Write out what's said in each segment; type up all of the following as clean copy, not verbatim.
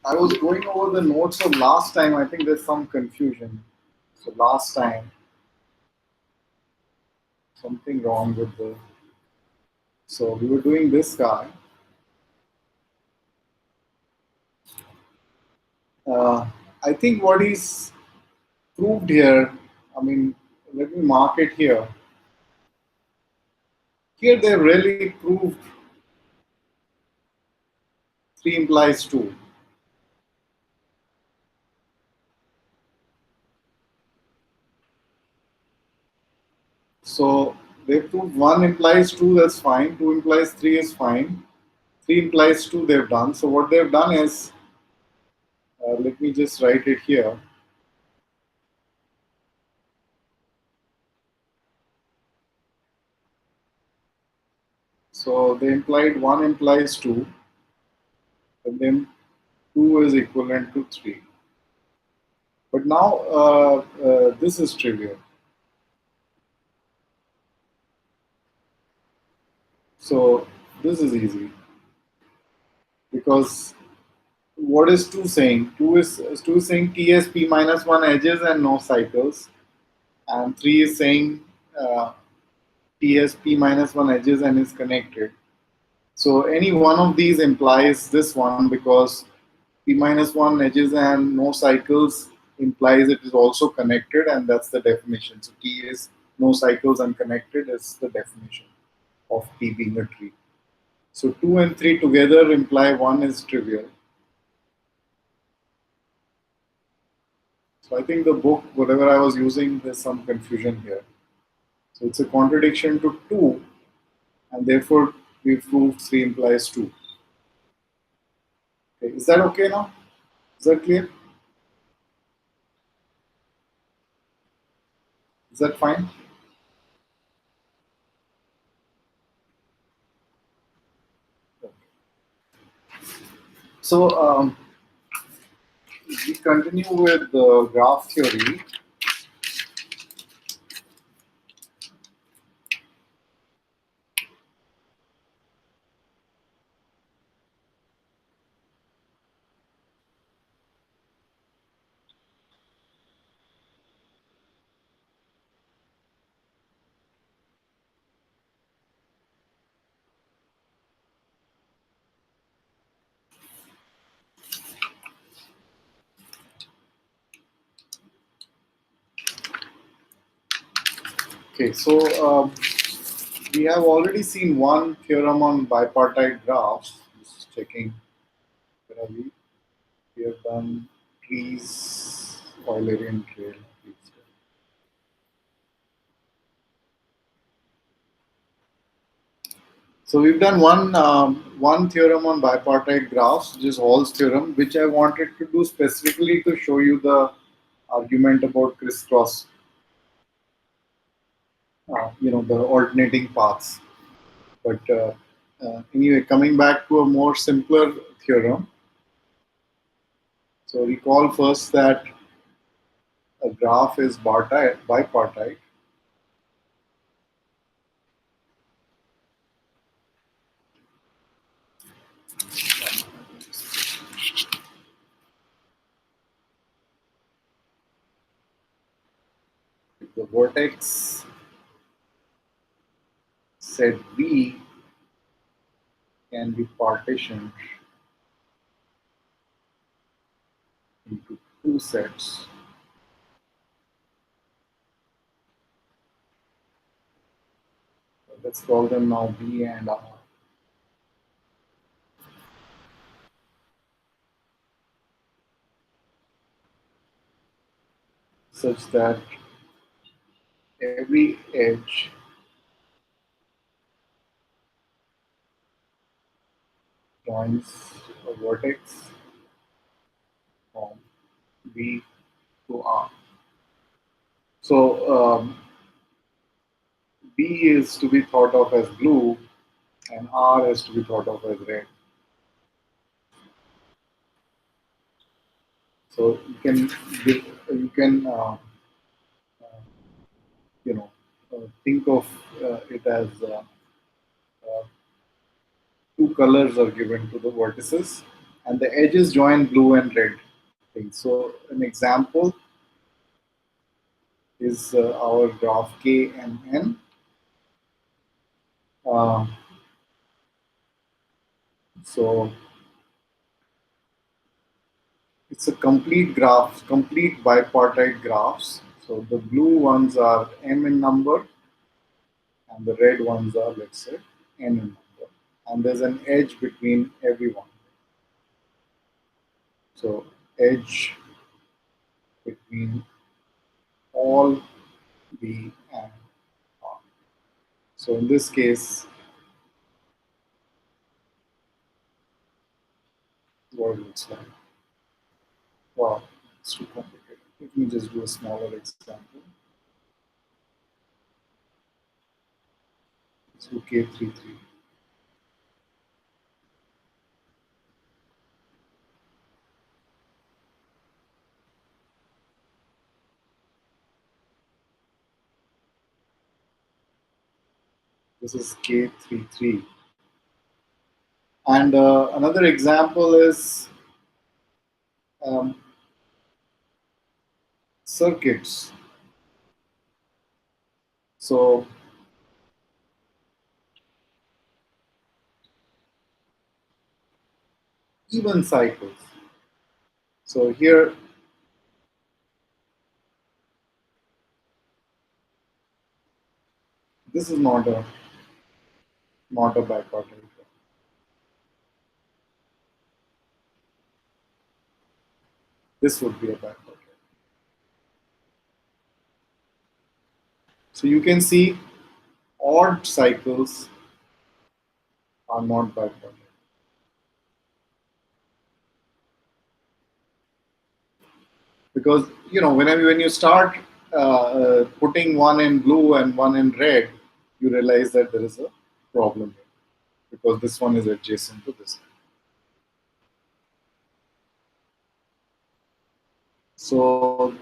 I was going over the notes of last time. I think there's some confusion. So last time, something wrong with the. So we were doing this guy. Uh, I think what he's proved here, I mean, let me mark it here. Here they really proved 3 implies 2. So they proved 1 implies 2, that's fine. 2 implies 3 is fine. 3 implies 2 they've done. So what they've done is, let me just write it here. So they implied 1 implies 2, and then 2 is equivalent to 3. But now this is trivial. So this is easy because what is 2 saying? 2 is saying T has P minus 1 edges and no cycles, and 3 is saying T has P minus 1 edges and is connected. So any one of these implies this one because P minus 1 edges and no cycles implies it is also connected, and that's the definition. So T is no cycles and connected is the definition of T being a tree. So 2 and 3 together imply 1 is trivial. So I think the book, whatever I was using, there's some confusion here. So it's a contradiction to 2, and therefore we proved 3 implies 2. Okay, is that okay now? Is that clear? Is that fine? So we continue with the graph theory. Okay, so we have already seen one theorem on bipartite graphs. Just checking where are we? We have done trees, Eulerian trail. So we've done one theorem on bipartite graphs, which is Hall's theorem, which I wanted to do specifically to show you the argument about crisscross. The alternating paths. But anyway, coming back to a more simpler theorem. So recall first that a graph is bipartite. If the vertex set V can be partitioned into 2 sets. Let's call them now B and R. Such that every edge joins a vertex from B to R. So B is to be thought of as blue and R is to be thought of as red. So you can think of it as 2 colors are given to the vertices, and the edges join blue and red things. So an example is our graph K and N. Uh, so it's a complete graph, complete bipartite graphs. So the blue ones are M in number, and the red ones are, let's say, N in number. And there's an edge between every one. So edge between all B and R. So in this case, what it looks like. Wow, it's too complicated. Let me just do a smaller example. Let's do K33. This is K33. And another example is um, circuits. So even cycles. So here, this is not a bipartite. This would be a bipartite. So you can see odd cycles are not bipartite. Because whenever when you start putting one in blue and one in red, you realize that there is a problem here because this one is adjacent to this. So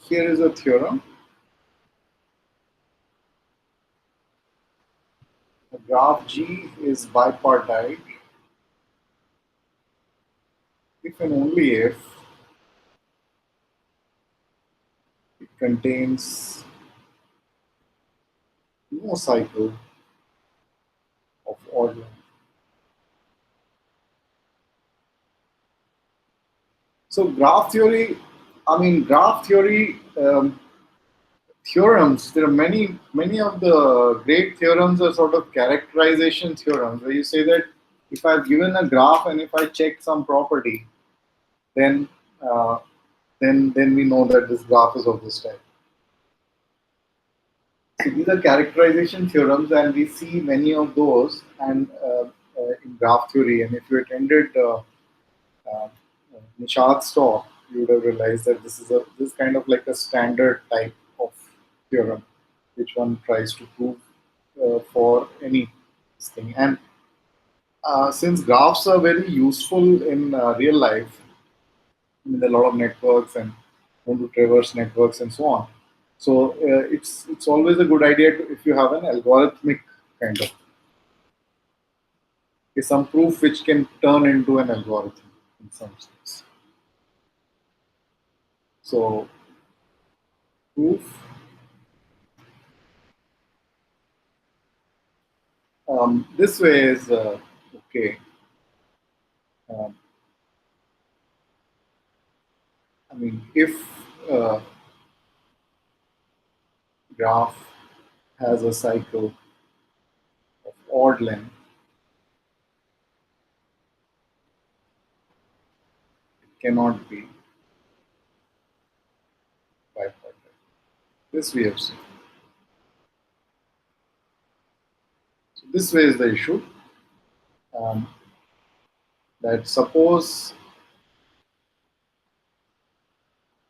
here is a theorem. A graph G is bipartite if and only if it contains no cycle of odd length. So graph theory theorems, there are many of the great theorems are sort of characterization theorems where you say that if I've given a graph and if I check some property, then uh, then we know that this graph is of this type. So these are characterization theorems, and we see many of those and in graph theory. And if you attended uh, Nishad's talk, you would have realized that this kind of like a standard type of theorem, which one tries to prove for any thing. And since graphs are very useful in real life, I mean, there are a lot of networks and want to traverse networks and so on. So it's always a good idea if you have an algorithmic kind of some proof which can turn into an algorithm in some sense. So proof. This way is okay. Um, I mean, if uh, graph has a cycle of odd length, it cannot be bipartite. This we have seen. So this way is the issue. Um, that suppose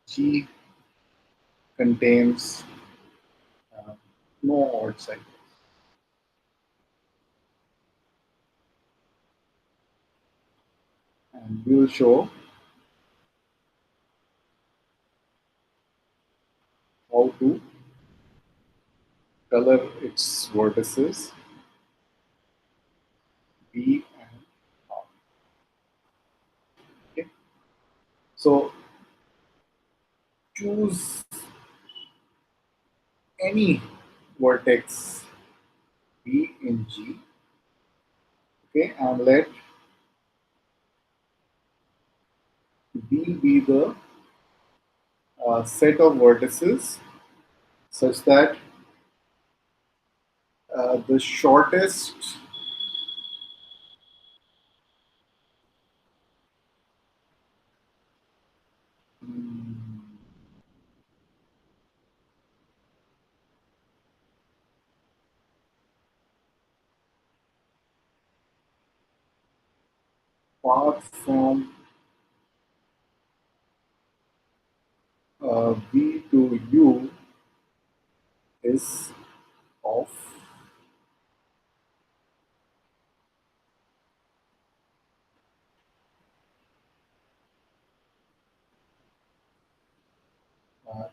G contains uh, no odd cycle, and we will show how to color its vertices B and R. So choose any vertex B in G, okay, and let B be the set of vertices such that the shortest mm, path from V to U is of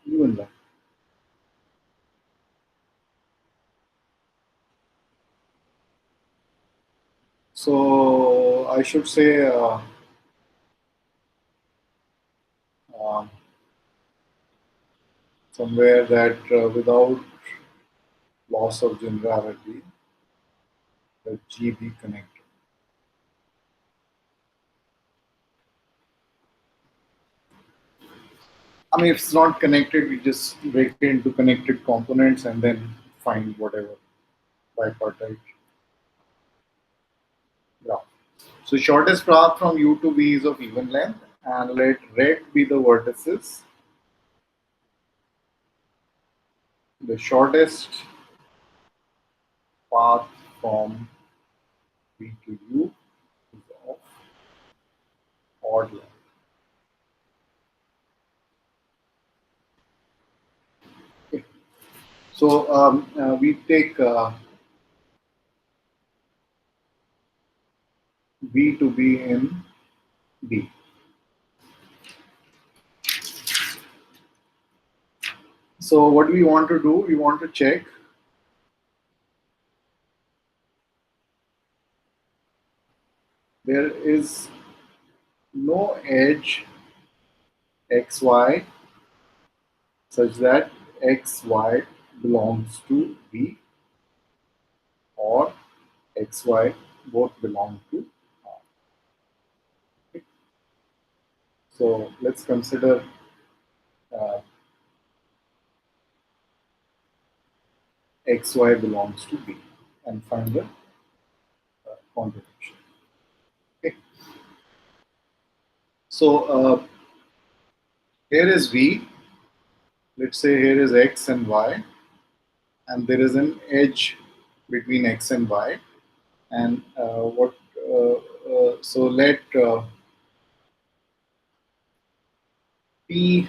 even length. So I should say um, somewhere that without loss of generality, the G be connected. I mean, if it's not connected, we just break it into connected components and then find whatever bipartite graph. So shortest path from U to V is of even length, and let red be the vertices. The shortest path from V to U is of odd length. Okay. So we take V to be in B. So what do we want to do? We want to check there is no edge xy such that xy belongs to V or xy both belong to R. Okay. So let's consider uh, xy belongs to B and find the contradiction. Okay. So here is V. Let's say here is x and y, and there is an edge between x and y. And so let P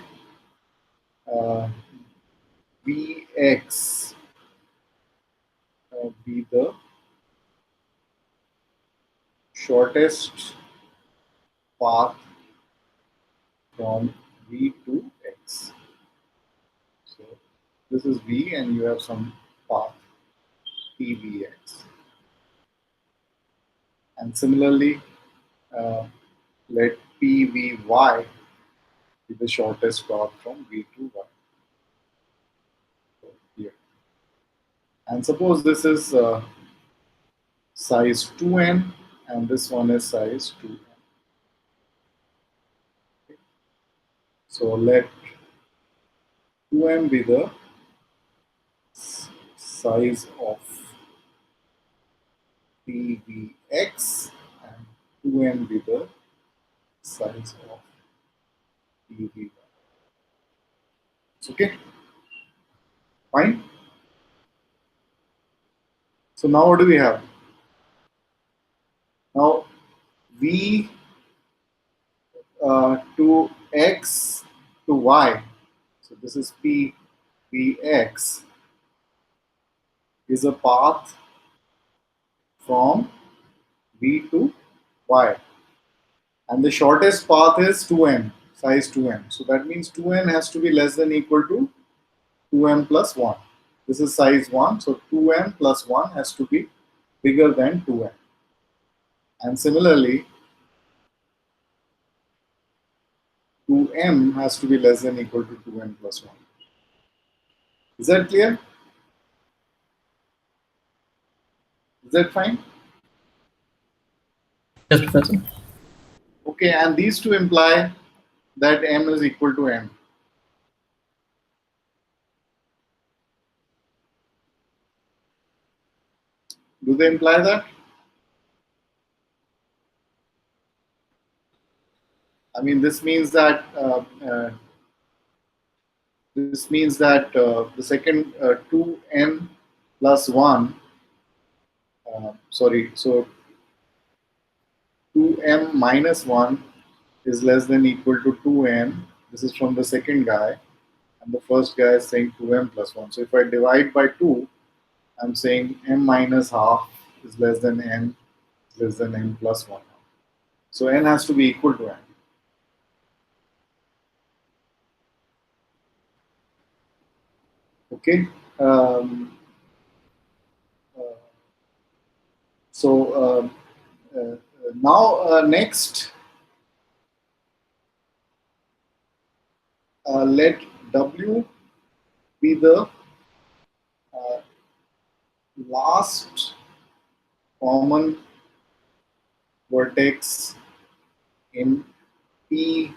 Vx be the shortest path from V to x. So this is V, and you have some path PVx. And similarly, uh, let PVy be the shortest path from V to y. So here. And suppose this is size 2n, and this one is size 2n. So let 2n be the size of PVx and 2n be the size of PVy. It's okay? Fine? So now what do we have? Now V to x to y. So this is PVx is a path from V to y. And the shortest path is 2n, size 2n. So that means 2n has to be less than equal to 2n plus 1. This is size 1, so 2n plus 1 has to be bigger than 2n. And similarly, 2m has to be less than equal to 2n plus 1. Is that clear? Is that fine? Yes, Professor. Okay, and these two imply that m is equal to n. Do they imply that? I mean, this means that the second 2n plus 1, sorry, so 2m minus 1 is less than equal to 2n. This is from the second guy, and the first guy is saying 2m plus 1. So if I divide by 2, I'm saying m minus half is less than n, less than n plus 1. So n has to be equal to n. Okay. Um, uh, so now next, let W be the uh, last common vertex in P,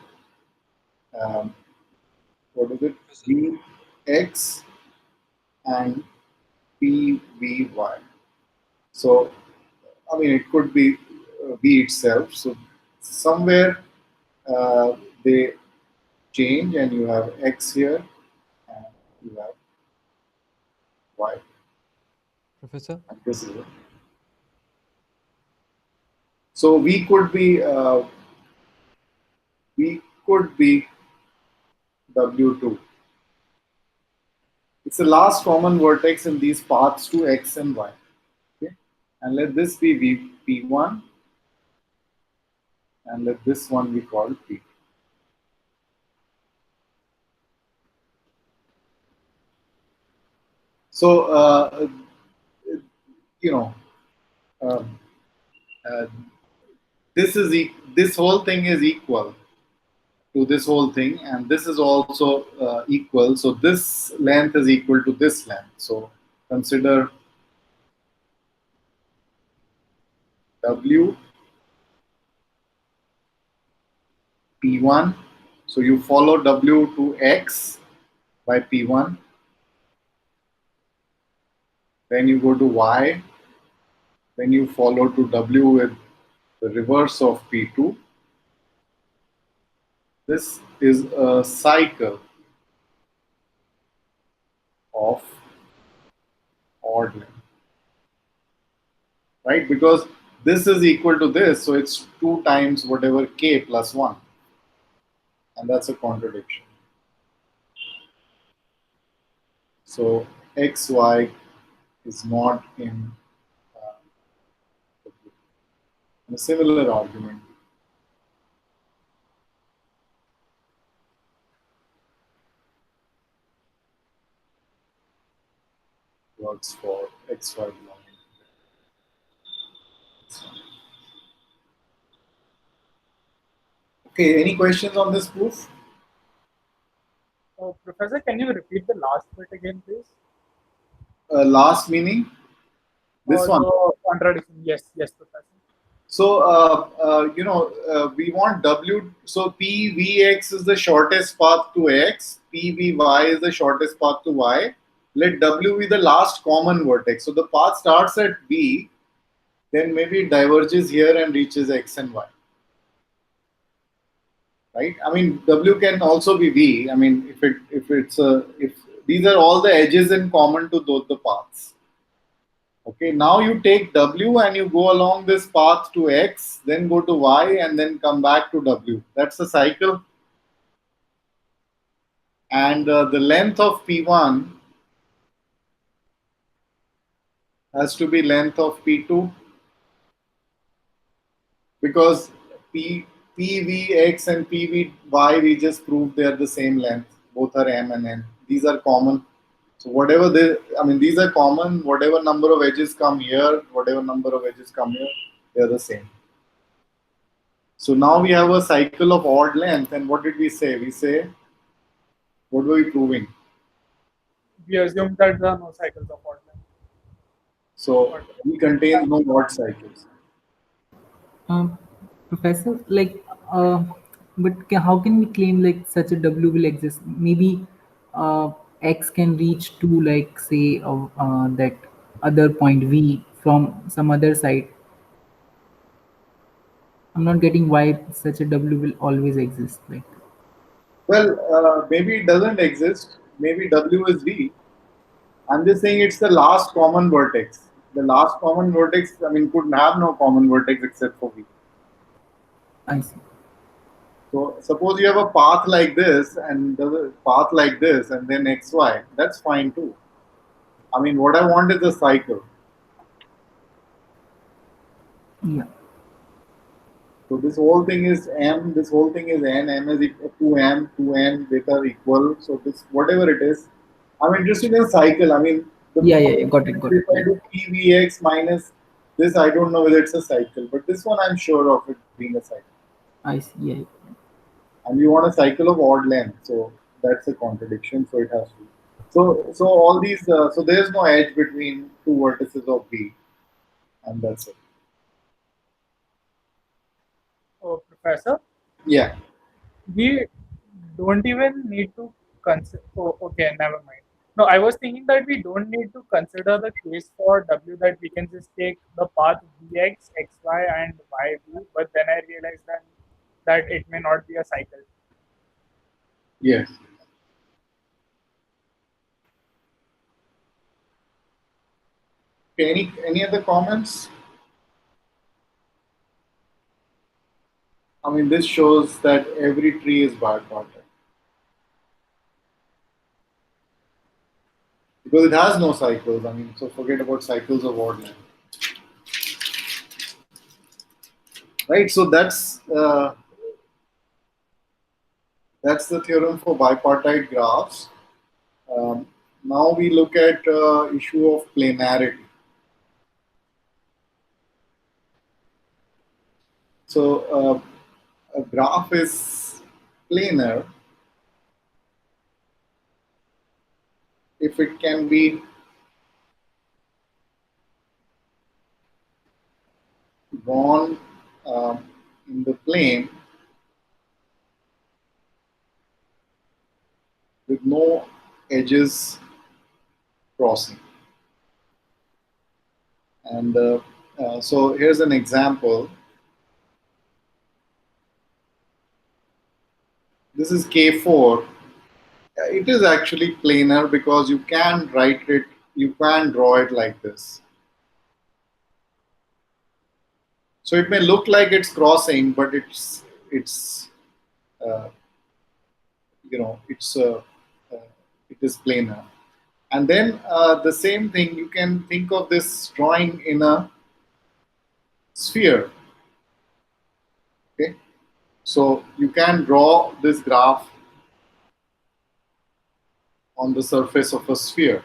um, what is it, Vx and Pvy. So, I mean, it could be V itself. So, somewhere they change and you have X here and you have Y. Professor? And this is it. So, we could be W2. It's the last common vertex in these paths to X and Y. Okay? And let this be P1 and let this one be called P2. So, you know, um, uh, this whole thing is equal to this whole thing, and this is also equal. So this length is equal to this length. So consider W P1. So you follow W to X by P1. Then you go to Y. Then you follow to W with the reverse of P2. This is a cycle of odd length, right? Because this is equal to this, so it's 2 times whatever k plus 1, and that's a contradiction. So xy is not in a similar argument works for xy belonging to x1. Okay, any questions on this proof? Professor, can you repeat the last bit again, please? Last meaning this one. The contradiction. Yes, yes, Professor. So, we want W. So, PVX is the shortest path to X. PVY is the shortest path to Y. Let W be the last common vertex. So, the path starts at B, then maybe it diverges here and reaches X and Y. Right? I mean, W can also be V. I mean, if these are all the edges in common to both the paths. Okay, now you take W and you go along this path to X, then go to Y and then come back to W. That's a cycle. And the length of P1 has to be length of P2 because PVX and PVY, we just proved they are the same length. Both are M and N. These are common. So whatever these are common. Whatever number of edges come here, whatever number of edges come here, they are the same. So now we have a cycle of odd length, and what did we say? We say, what were we proving? We assume that there are no cycles of odd length. So But we contain no odd cycles. Um, Professor, how can we claim like such a W will exist? Maybe X can reach to like say that other point V from some other side. I'm not getting why such a W will always exist. Like, Well, maybe it doesn't exist. Maybe W is V. I'm just saying it's the last common vertex. The last common vertex, I mean, could have no common vertex except for V. I see. So suppose you have a path like this and the path like this and then XY, that's fine too. I mean, what I want is a cycle. Yeah, So this whole thing is M, this whole thing is N, M is equal to M, 2N, they are equal. So this, whatever it is, I'm interested in cycle. I mean, the yeah. Got it. if I Yeah, do PVX minus this, I don't know whether it's a cycle, but this one I'm sure of it being a cycle. I see. Yeah, And you want a cycle of odd length, so that's a contradiction, so it has to be. So all these, so there's no edge between two vertices of B, and that's it. oh, Professor, Yeah. we don't even need to consider. Oh, okay, never mind. No, I was thinking that we don't need to consider the case for W, that we can just take the path Vx, Xy, and Yv. But then I realized that it may not be a cycle. Yes. Okay, any other comments? I mean, this shows that every tree is bipartite because it has no cycles. I mean, so forget about cycles of odd length, right? So that's the theorem for bipartite graphs. Um, Now we look at issue of planarity. So a graph is planar if it can be drawn um, in the plane with no edges crossing. And so here's an example. This is K4. It is actually planar because you can write it, you can draw it like this. So it may look like it's crossing, but it's uh, it's it is planar. And then the same thing, you can think of this drawing in a sphere. Okay, so you can draw this graph on the surface of a sphere.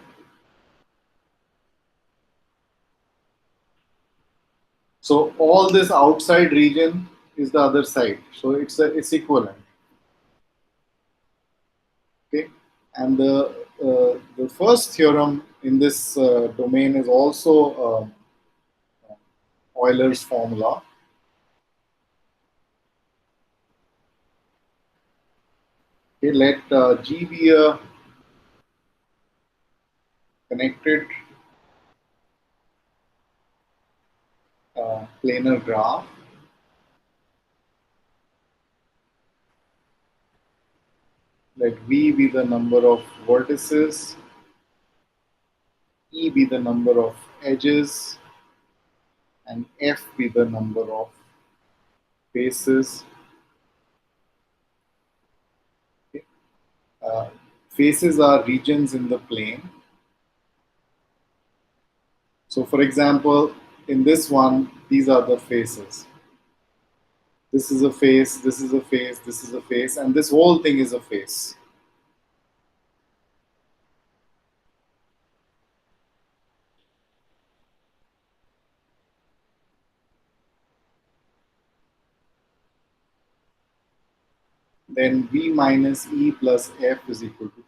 So all this outside region is the other side. So it's equivalent. Okay, and the first theorem in this domain is also Euler's formula. Okay, let G be a connected planar graph. Let V be the number of vertices, E be the number of edges, and F be the number of faces. Okay. Uh, Faces are regions in the plane. So, for example, in this one, these are the faces. This is a face, this is a face, this is a face, and this whole thing is a face. then V minus E plus F is equal to 2.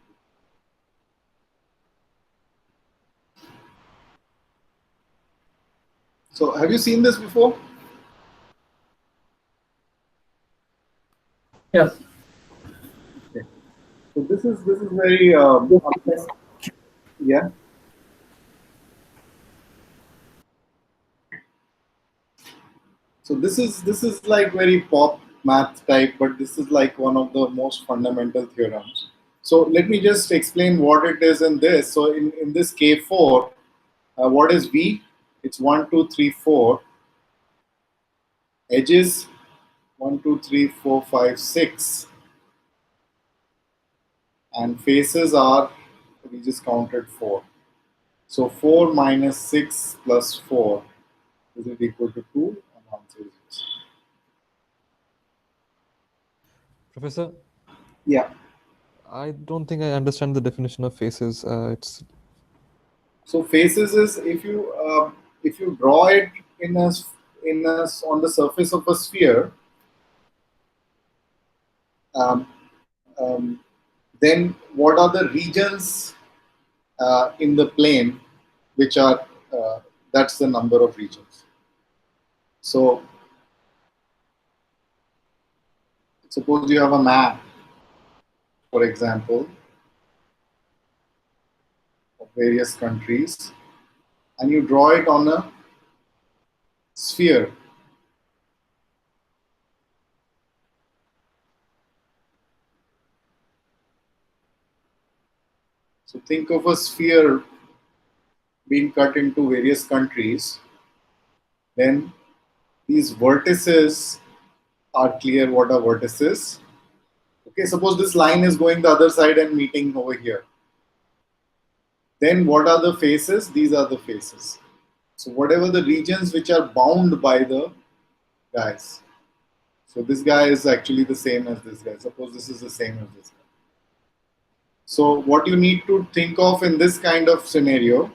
So have you seen this before? Yes. Okay. So this is very yeah. So this is like very pop math type, but this is like one of the most fundamental theorems. So let me just explain what it is in this. So in this K4, what is V? It's 1, 2, 3, 4. Edges 1, 2, 3, 4, 5, 6. And faces are, we just counted 4. So 4 minus 6 plus 4, is it equal to 2? And answer is yes. Professor, Yeah. I don't think I understand the definition of faces. It's So faces is if you draw it on the surface of a sphere, um, um, then what are the regions in the plane which are that's the number of regions. So suppose you have a map, for example, of various countries, and you draw it on a sphere. So think of a sphere being cut into various countries, then these vertices are clear. What are vertices? Okay, suppose this line is going the other side and meeting over here. Then what are the faces? These are the faces. So whatever the regions which are bound by the guys. So this guy is actually the same as this guy. Suppose this is the same as this guy. So what you need to think of in this kind of scenario,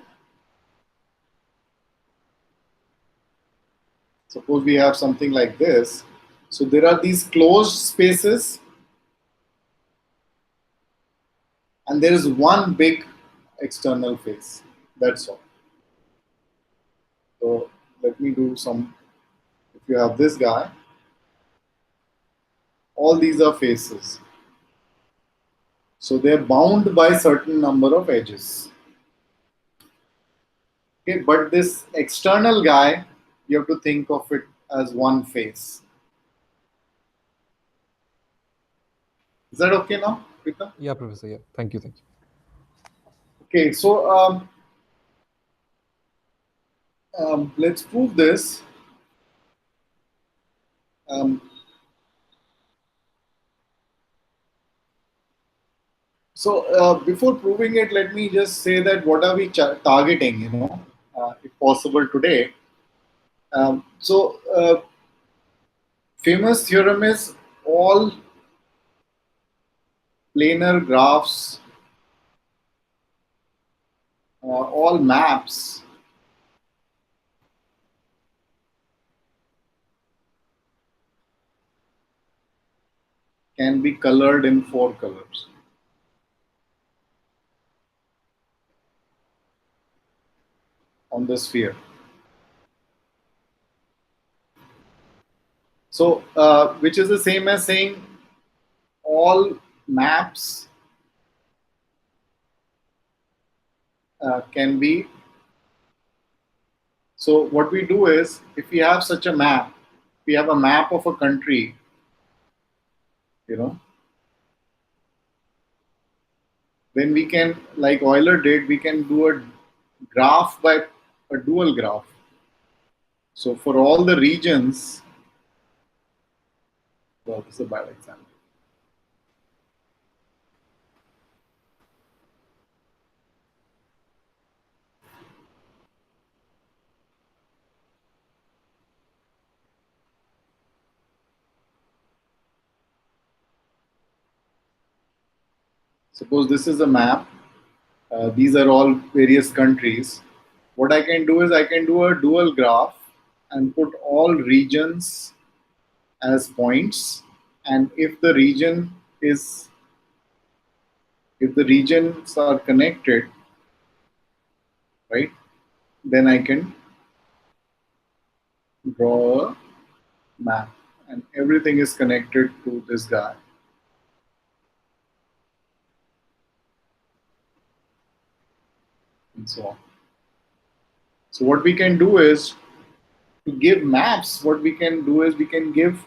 suppose we have something like this. So there are these closed spaces and there is one big external face. That's all. So let me do some. If you have this guy, all these are faces. So they're bound by certain number of edges. Okay, but this external guy, you have to think of it as one face. Is that okay now, Prita? yeah, Professor. Yeah, thank you, thank you. Okay, so let's prove this. Um, so before proving it, let me just say that what are we targeting, if possible today. Famous theorem is all planar graphs, all maps can be colored in 4 colors. On the sphere. So, which is the same as saying all maps can be. So, what we do is, if we have such a map, if we have a map of a country, you know, then we can, like Euler did, we can do a graph by a dual graph. So, for all the regions, well, this is a bad example. Suppose this is a map. These are all various countries. What I can do is I can do a dual graph and put all regions as points. And if the region is, if the regions are connected, right, then I can draw a map and everything is connected to this guy. And so on. So what we can do is, to give maps, what we can do is we can give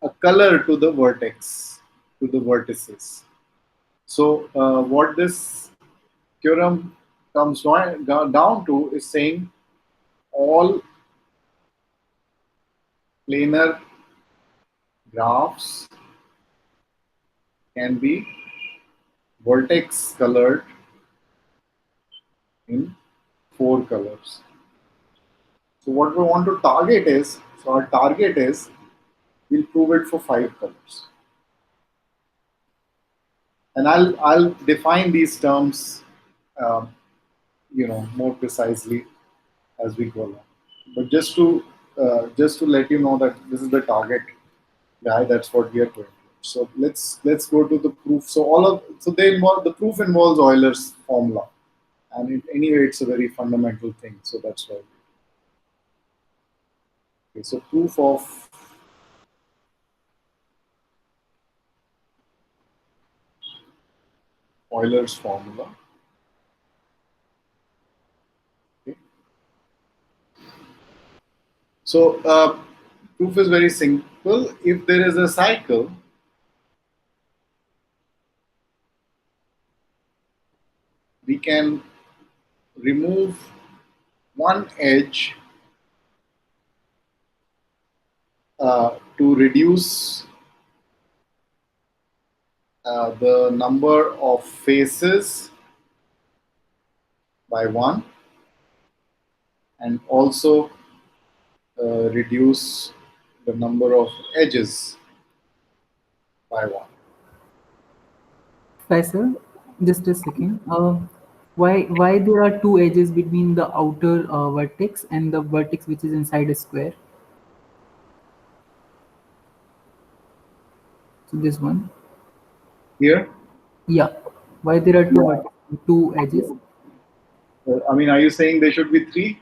a color to the vertex, to the vertices. So what this theorem comes down to is saying all planar graphs can be vertex colored in 4 colors. So what we want to target is, so our target is, we'll prove it for 5 colors. And I'll define these terms, um, more precisely as we go along. But just to let you know that this is the target guy. That's what we are going to. So let's go to the proof. So they involve, the proof involves Euler's formula, and anyway it's a very fundamental thing. So that's why. Okay, so proof of Euler's formula. Okay. So proof is very simple. If there is a cycle, we can remove one edge to reduce the number of faces by 1, and also reduce the number of edges by 1. Faisal, just a second. Why there are two edges between the outer vertex and the vertex which is inside a square? So this one. Here, Yeah. Why there are two edges? I mean, are you saying there should be 3?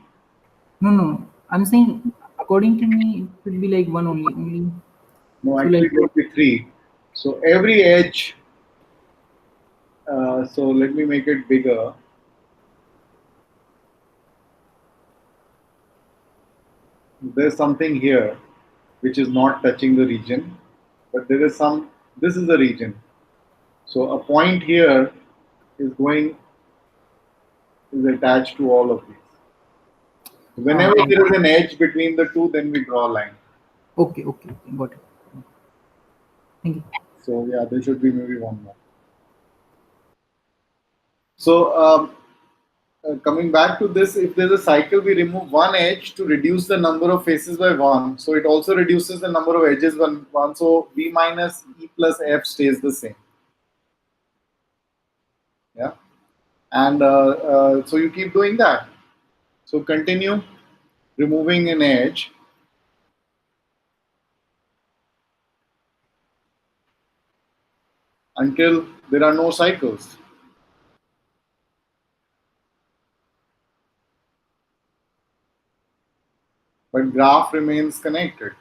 No, no. I'm saying according to me it should be like one only. Only. No, So actually like there should be 3. So every edge, so let me make it bigger. There's something here which is not touching the region, but there is some, this is the region. So a point here is attached to all of these. Whenever uh, there is an edge between the two, then we draw a line. okay, got it. Thank you. So yeah, there should be maybe one more. So coming back to this, if there's a cycle, we remove one edge to reduce the number of faces by 1. So it also reduces the number of edges by 1. So b minus e plus f stays the same. Yeah, and so you keep doing that. So continue removing an edge until there are no cycles. But graph remains connected.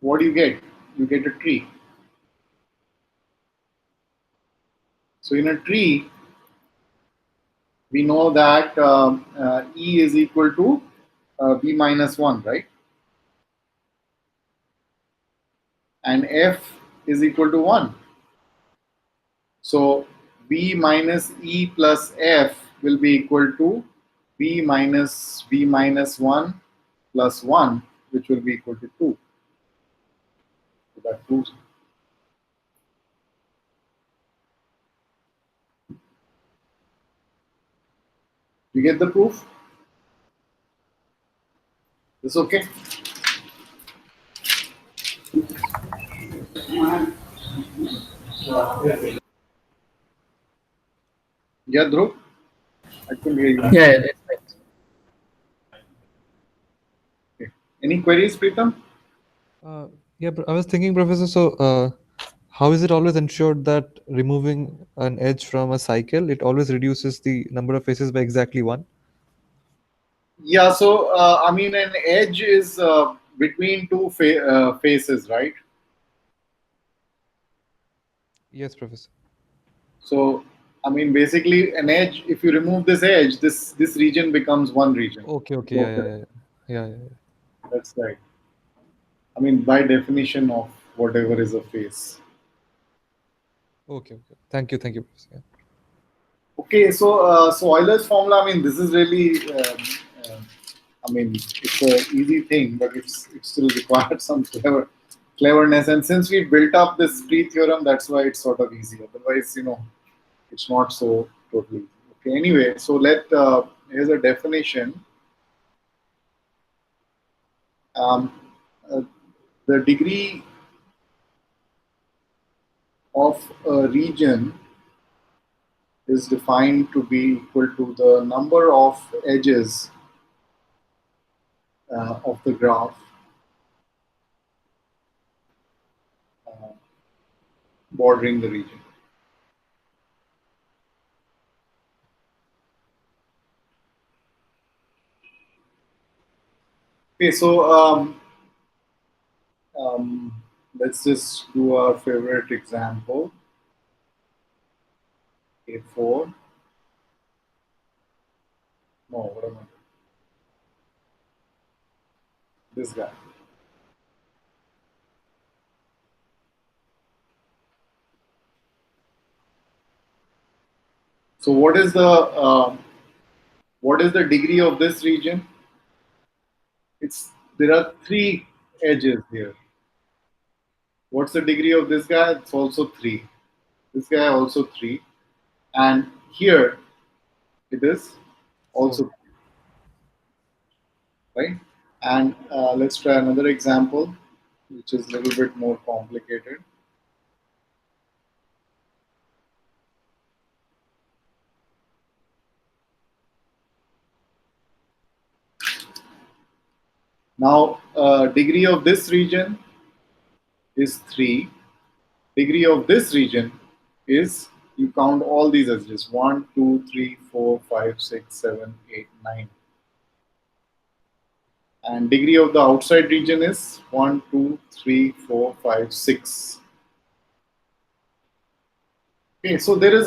What do you get? You get a tree. So in a tree, we know that E is equal to B minus 1, right? And F is equal to 1. So B minus E plus F will be equal to B minus 1 plus 1, which will be equal to 2. So that proves it. You get the proof? Is okay? Yeah, Dhruv? I couldn't hear you. Yeah, that's right. Okay. Any queries, Pritam? Yeah, I was thinking, Professor. So, how is it always ensured that removing an edge from a cycle, it always reduces the number of faces by exactly one? Yeah, so I mean, an edge is between two faces, right? Yes, Professor. So, I mean, basically, an edge. If you remove this edge, this region becomes one region. Okay, okay, yeah, So yeah, yeah, yeah, yeah, yeah. that's right. I mean, by definition of whatever is a face. Okay, okay. Thank you, Professor. Yeah. Okay, so so Euler's formula. I mean, this is really. Uh, I mean, it's a easy thing, but it still requires some cleverness. And since we built up this pre-theorem, that's why it's sort of easy. Otherwise, it's not so totally easy. Okay. Anyway, so here's a definition. Um, uh, the degree of a region is defined to be equal to the number of edges of the graph uh, bordering the region. Okay, so um, let's just do our favorite example. A4. No, what am I? This guy. So what is the degree of this region? It's There are three edges here. What's the degree of this guy? It's also three. This guy also three, and here it is Four. also right. And let's try another example, which is a little bit more complicated. Now, degree of this region is 3. Degree of this region is, you count all these edges, 1, 2, 3, 4, 5, 6, 7, 8, 9. And degree of the outside region is 1, 2, 3, 4, 5, 6. Okay, so there is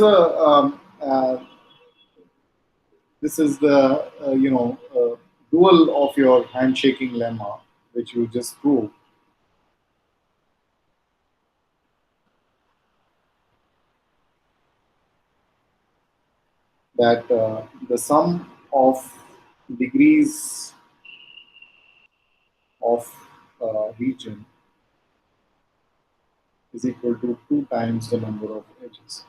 this is the dual of your handshaking lemma, which you just proved. That the sum of degrees of region is equal to 2 times the number of edges.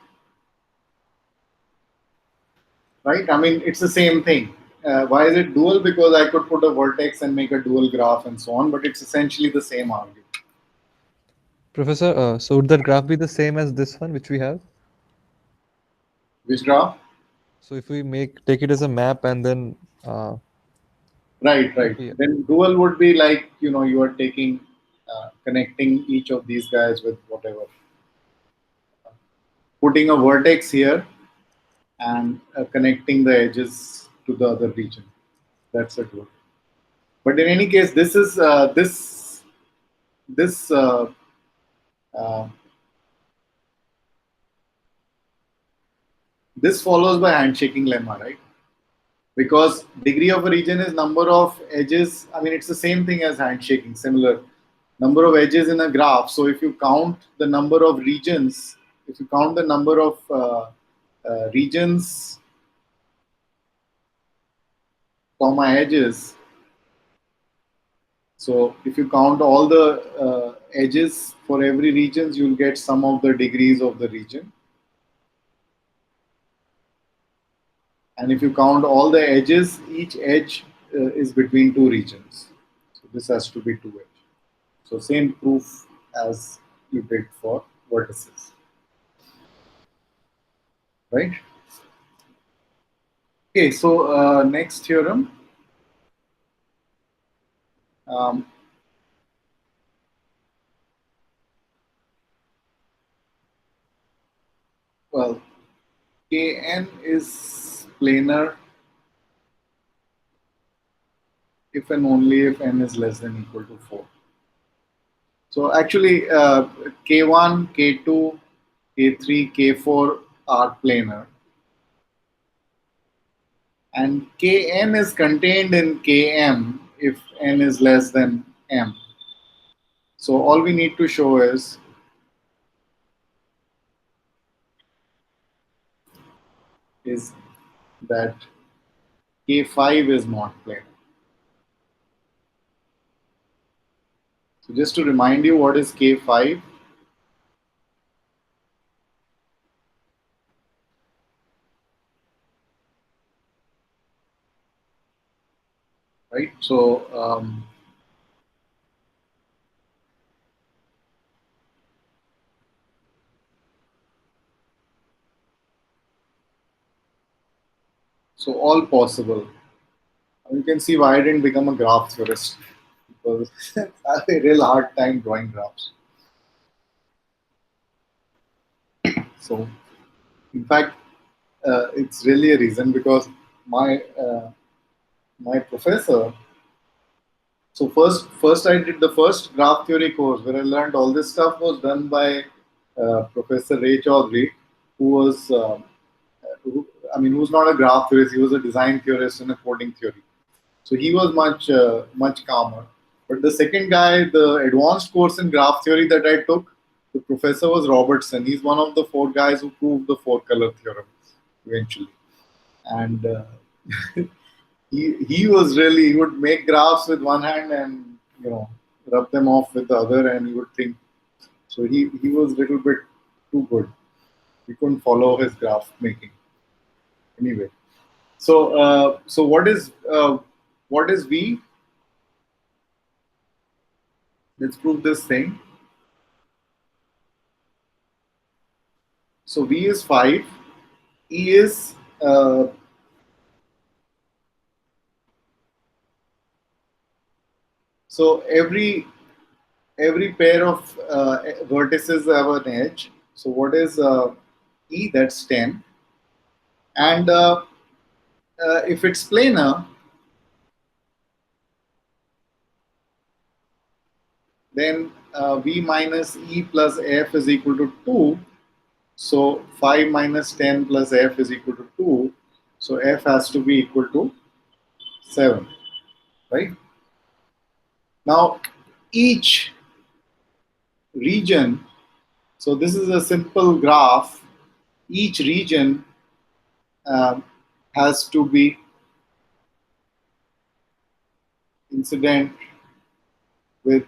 Right? I mean, it's the same thing. Why is it dual? Because I could put a vertex and make a dual graph and so on, but it's essentially the same argument. Professor, so would that graph be the same as this one which we have? Which graph? So if we take it as a map and then Right, right. okay, yeah. Then dual would be like, you are taking, connecting each of these guys with whatever. Putting a vertex here and connecting the edges to the other region. That's a dual. But in any case, this uh, this follows by handshaking lemma, right? Because degree of a region is number of edges. I mean, it's the same thing as handshaking, similar number of edges in a graph. So if you count the number of regions, if you count the number of regions, comma edges. So if you count all the edges for every regions, you'll get sum of the degrees of the region. And if you count all the edges, each edge is between two regions. So this has to be 2 edge. So same proof as you did for vertices, right? Okay, so next theorem. Um, Well, Kn is planar if and only if n is less than equal to 4. So actually, K1, K2, K3, K4 are planar, and Kn is contained in Km if n is less than m. So all we need to show is that K5 is not planar. So just to remind you, what is K5? Right. So all possible. You can see why I didn't become a graph theorist, because I have a real hard time drawing graphs. So in fact, it's really a reason because my professor. So first I did the first graph theory course where I learned all this stuff was done by Professor Ray Chaudhary, who was who's not a graph theorist. He was a design theorist and a coding theory. So he was much calmer. But the second guy, the advanced course in graph theory that I took, the professor was Robertson. He's one of the four guys who proved the four color theorem eventually. And he was really, he would make graphs with one hand and rub them off with the other, and he would think. So he was a little bit too good. He couldn't follow his graph making. Anyway, so what is V? Let's prove this thing. So V is 5. E is so every pair of vertices have an edge. So what is E? That's 10. And if it's planar, then V minus E plus F is equal to 2. So 5 minus 10 plus F is equal to 2. So F has to be equal to 7, right? Now, each region, so this is a simple graph, each region um, has to be incident with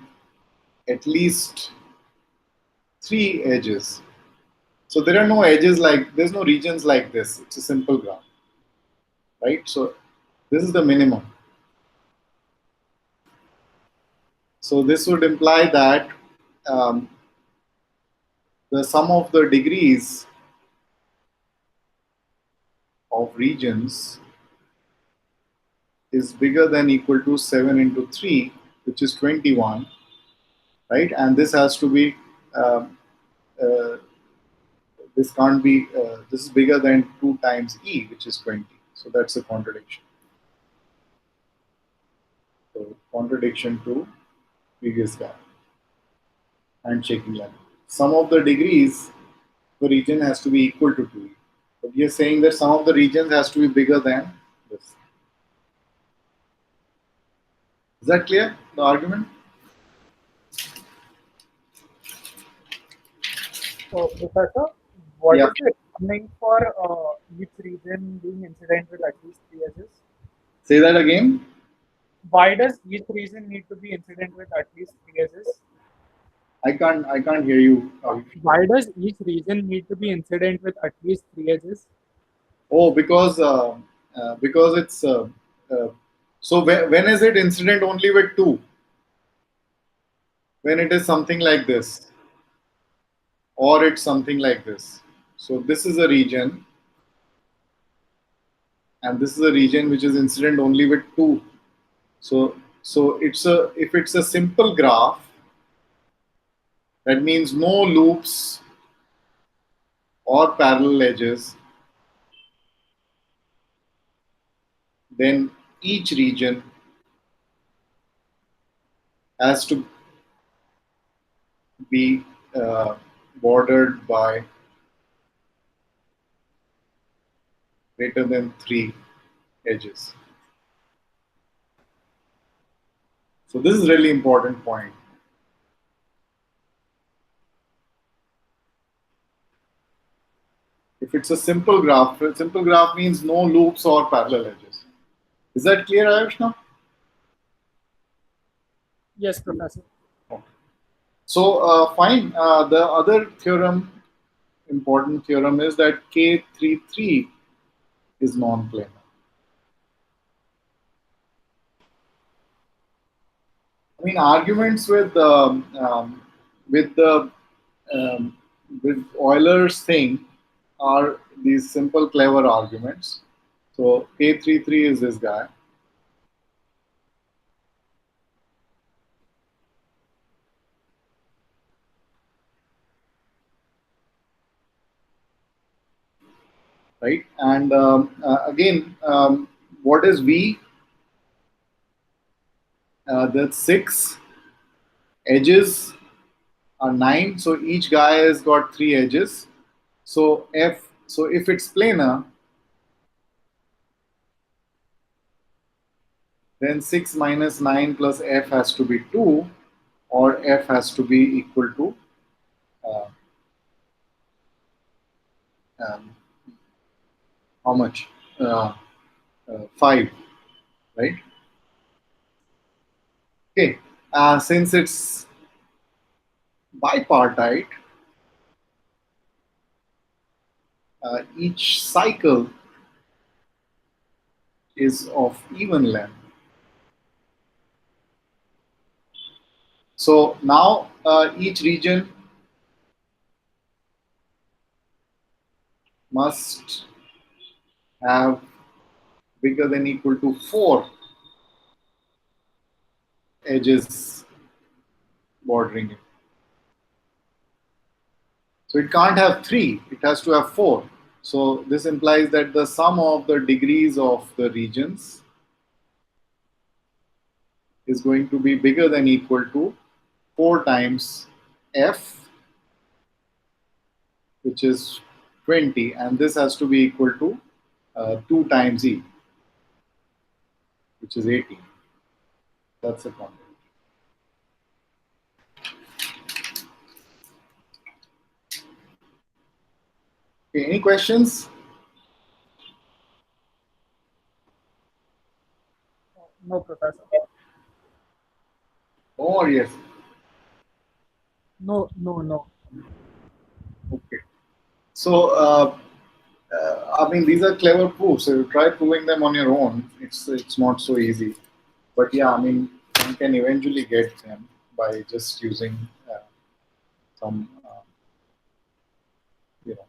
at least 3 edges. So there are no edges like, there's no regions like this. It's a simple graph, right? So this is the minimum. So this would imply that um, the sum of the degrees of regions is bigger than equal to 7 into 3, which is 21, right? And this has to be, um, uh, this can't be, this is bigger than 2 times E, which is 20. So that's a contradiction. So contradiction to previous guy. Handshaking lemon. Sum of the degrees the region has to be equal to 2E. But we are saying that some of the regions has to be bigger than this. Is that clear, the argument? So, Professor, what Yeah. is the reasoning for each region being incident with at least 3 edges? Say that again. Why does each region need to be incident with at least 3 edges? I can't hear you. Why does each region need to be incident with at least 3 edges? Oh, because it's uh, so when is it incident only with 2? When it is something like this, or it's something like this. So this is a region, and this is a region which is incident only with 2. So it's a, if it's a simple graph, that means no loops or parallel edges, then each region has to be bordered by greater than 3 edges. So this is really important point. If it's a simple graph means no loops or parallel edges. Is that clear, Ayush, now? Yes, Professor. Okay. So fine. The other theorem, important theorem, is that K33 is non-planar. I mean, arguments with the um, with Euler's thing are these simple, clever arguments. So K33 is this guy. Right? And again, what is V? The 6 edges are 9, so each guy has got 3 edges. So if it's planar, then 6 minus 9 plus f has to be 2, or f has to be equal to uh, um, how much? 5, right? Okay. Since it's bipartite, each cycle is of even length. So now each region must have bigger than equal to 4 edges bordering it. So it can't have 3, it has to have 4. So this implies that the sum of the degrees of the regions is going to be bigger than equal to 4 times f, which is 20, and this has to be equal to 2 times e, which is 18. That's a quantity. Okay, any questions? No, Professor. Or yes? No, no, no. Okay. So, I mean, these are clever proofs. So you try proving them on your own. It's not so easy. But yeah, I mean, you can eventually get them by just using some, you know,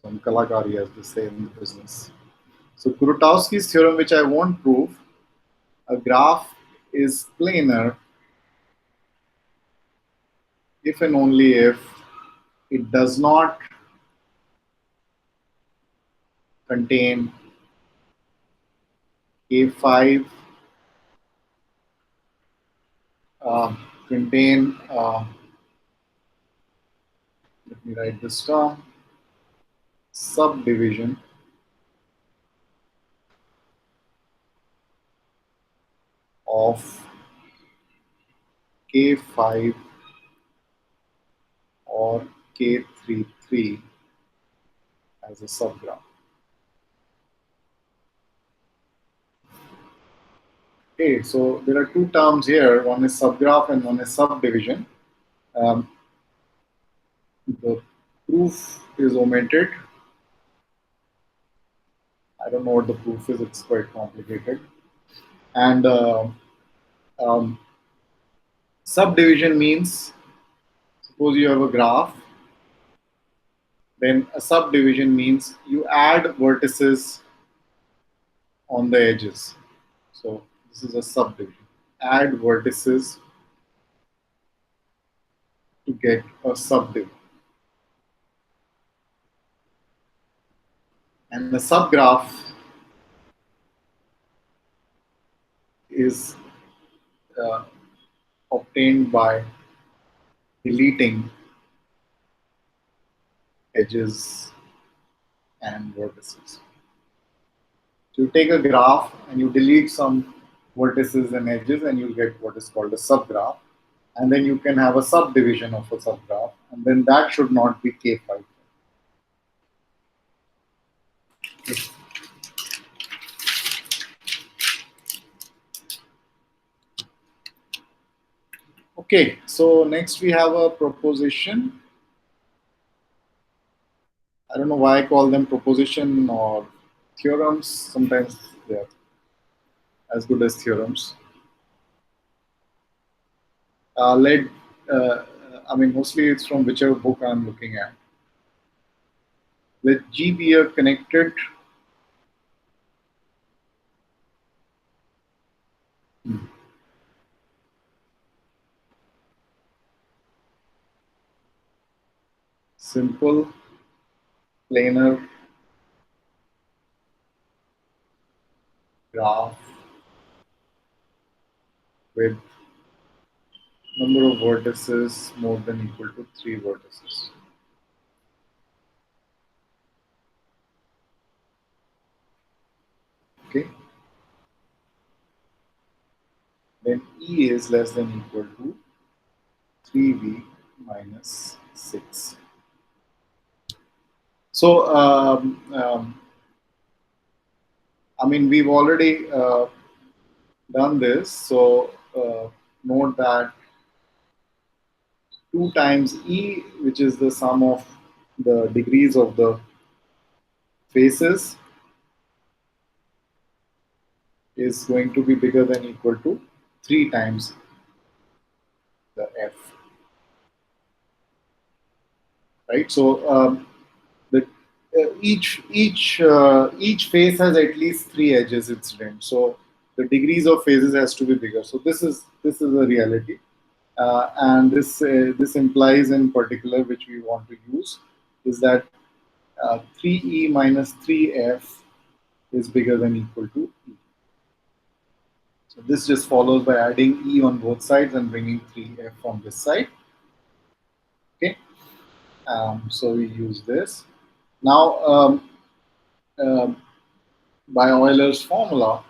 some kalakari, as they say in the business. So Kurotowski's theorem, which I won't prove, a graph is planar if and only if it does not contain A5, contain, let me write this down, subdivision of K5 or K33 as a subgraph. Okay, so there are two terms here. One is subgraph and one is subdivision. Um, the proof is omitted. I don't know what the proof is. It's quite complicated. And um, subdivision means, suppose you have a graph, then a subdivision means you add vertices on the edges. So this is a subdivision. Add vertices to get a subdiv. And the subgraph is uh, obtained by deleting edges and vertices. So you take a graph and you delete some vertices and edges and you get what is called a subgraph. And then you can have a subdivision of a subgraph, and then that should not be K5. Okay, so next we have a proposition. I don't know why I call them proposition or theorems. Sometimes they're as good as theorems. Led, I mean, mostly it's from whichever book I'm looking at. Let G be a connected simple planar graph with number of vertices more than equal to 3 vertices. Okay. Then E is less than equal to 3V minus 6. So, I mean, we've already done this. So, note that 2 times E, which is the sum of the degrees of the faces, is going to be bigger than equal to 3 times the F. Right? So, the each face has at least 3 edges incident. So the degrees of phases has to be bigger. So this is a reality, and this implies in particular, which we want to use, is that 3e minus 3f is bigger than equal to e. So this just follows by adding e on both sides and bringing 3f on this side. Okay, so we use this now. Um, by Euler's formula,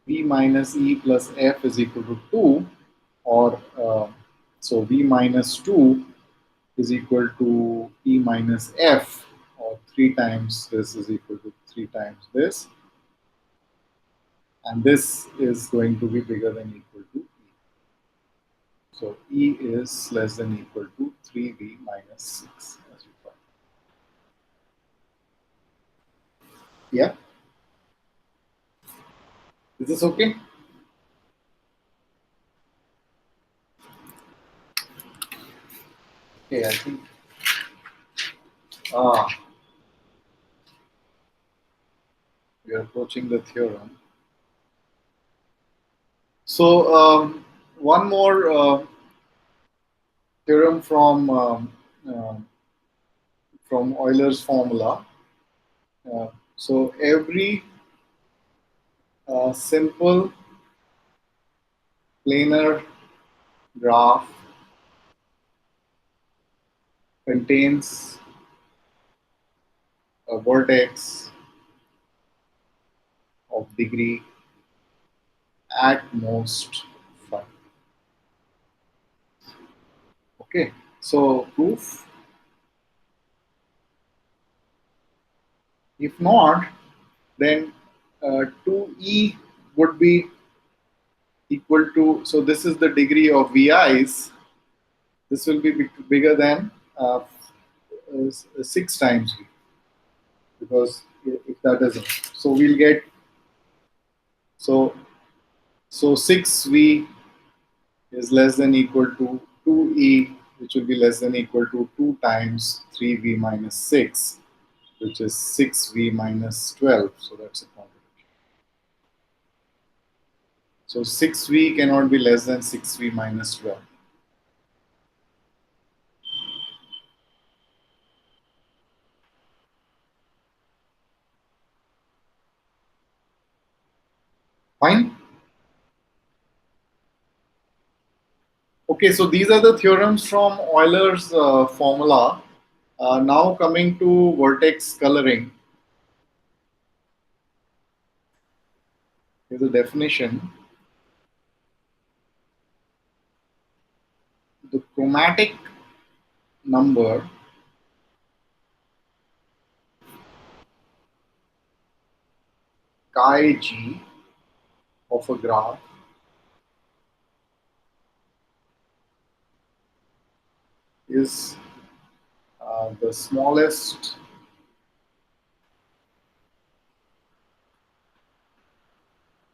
V minus E plus F is equal to 2, or so V minus 2 is equal to E minus F, or 3 times this is equal to 3 times this, and this is going to be bigger than equal to E. So E is less than equal to 3V minus 6, as you thought. Yeah? Is this okay? Okay, I think. Ah, we are approaching the theorem. So one more theorem from Euler's formula. So every simple planar graph contains a vertex of degree at most 5. Okay, so proof. If not, then 2e would be equal to, so this is the degree of VI's, this will be bigger than 6 times V, because if that isn't, so we'll get, so 6V is less than equal to 2E, which will be less than equal to 2 times 3V minus 6, which is 6V minus 12. So that's a contradiction. So 6V cannot be less than 6V minus 12. Fine. Okay, so these are the theorems from Euler's formula. Now coming to vertex coloring. Here's a definition. The chromatic number chi g of a graph is the smallest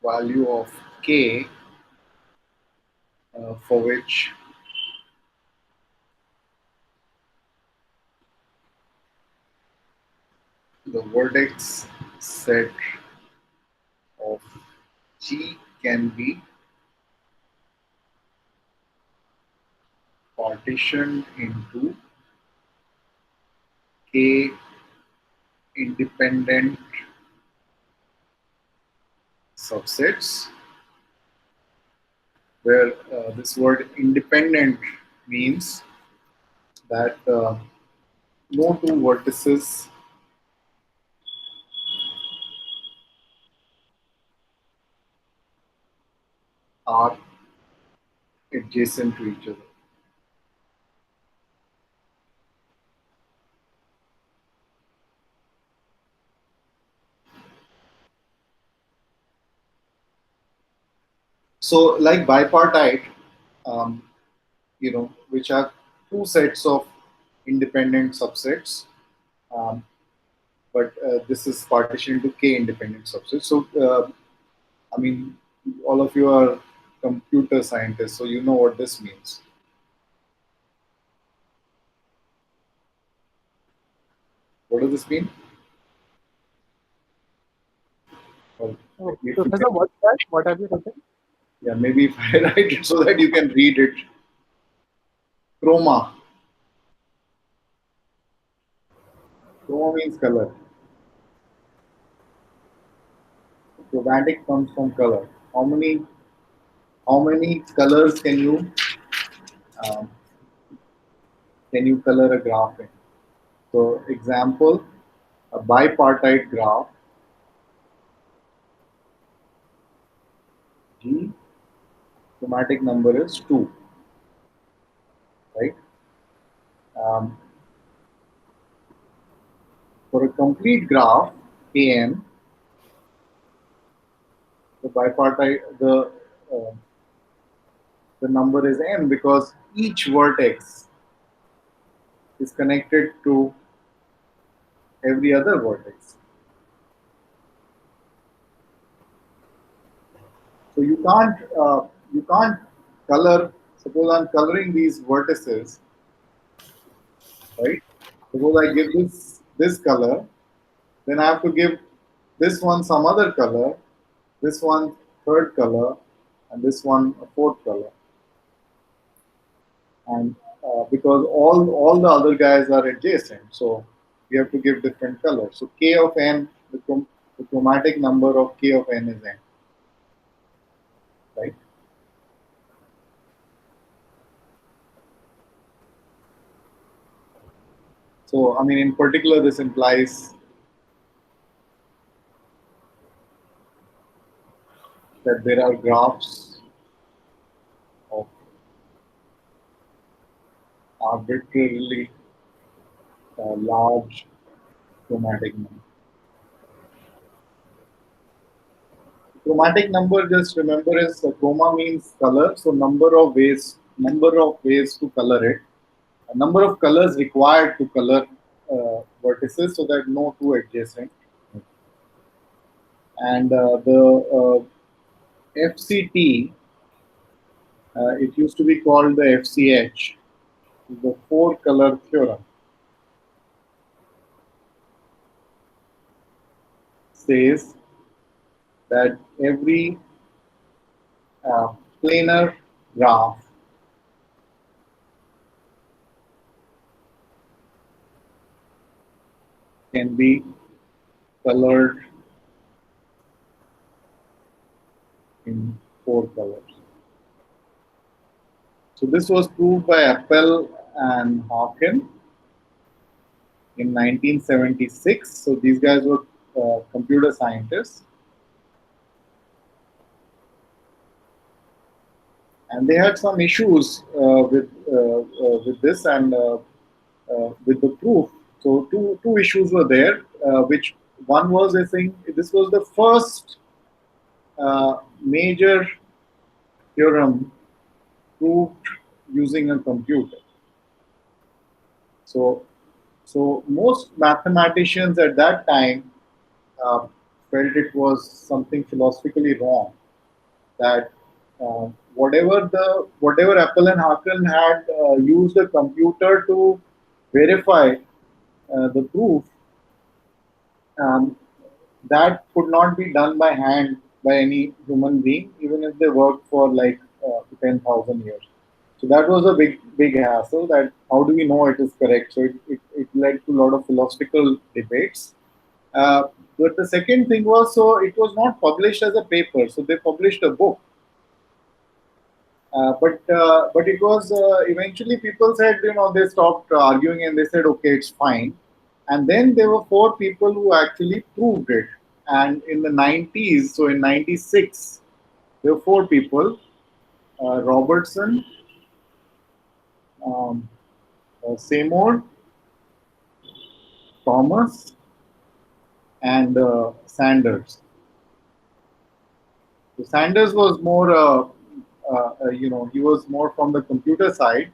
value of k for which the vertex set of G can be partitioned into k independent subsets, where this word independent means that no two vertices are adjacent to each other. So, like bipartite, um, which are two sets of independent subsets, um, but this is partitioned into k independent subsets. So, I mean, all of you are computer scientists, so you know what this means. What does this mean? Well, Oh, if you Professor, can, what's that? What have you written? yeah, maybe if I write it so that you can read it. Chroma. Chroma means color. Chromatic comes from color. How many colors um, can you color a graph in? So, example, a bipartite graph. G chromatic number is 2, right? Um, for a complete graph, Kn, the bipartite, uh, the number is n because each vertex is connected to every other vertex. So you can't color. Suppose I'm coloring these vertices, right? Suppose I give this color, then I have to give this one some other color, this one third color, and this one a fourth color. And because all the other guys are adjacent, so we have to give different colors. So k of n, the chromatic number of k of n is n, right? So I mean, in particular, this implies that there are graphs of arbitrarily large chromatic number. Chromatic number, just remember, is chroma means color. So number of ways to color it. A number of colors required to color vertices so that no two adjacent. And the FCT, it used to be called the FCH, the four color theorem, says that every uh, planar graph can be colored four colors. So this was proved by Appel and Hawken in 1976. So these guys were computer scientists, and they had some issues with this and with the proof. So two issues were there. Which one was, I think this was the first major theorem proved using a computer. So most mathematicians at that time uh, felt it was something philosophically wrong, that whatever Apple and Haken had used a computer to verify the proof, um, that could not be done by hand by any human being, even if they worked for like 10,000 years. So that was a big hassle. That how do we know it is correct? So it led to a lot of philosophical debates. Uh, but the second thing was, so it was not published as a paper. So they published a book. But it was eventually people said, they stopped arguing and they said, okay, it's fine. And then there were four people who actually proved it. And in the 90s, so in 96, there were four people: Robertson, um, Seymour, Thomas, and Sanders. So Sanders was more, he was more from the computer side,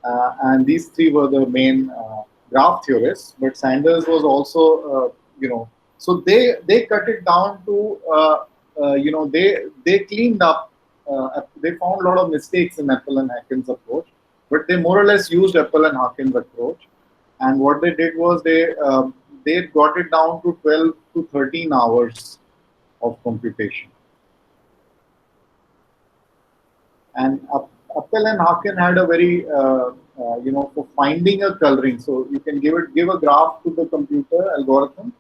and these three were the main graph theorists. But Sanders was also, so they cut it down to, they cleaned up. They found a lot of mistakes in Apple and Hawkins' approach, but they more or less used Apple and Hawkins' approach. And what they did was they got it down to 12 to 13 hours of computation. And Appel and Haken had a very, for finding a coloring. So you can give a graph to the computer algorithm.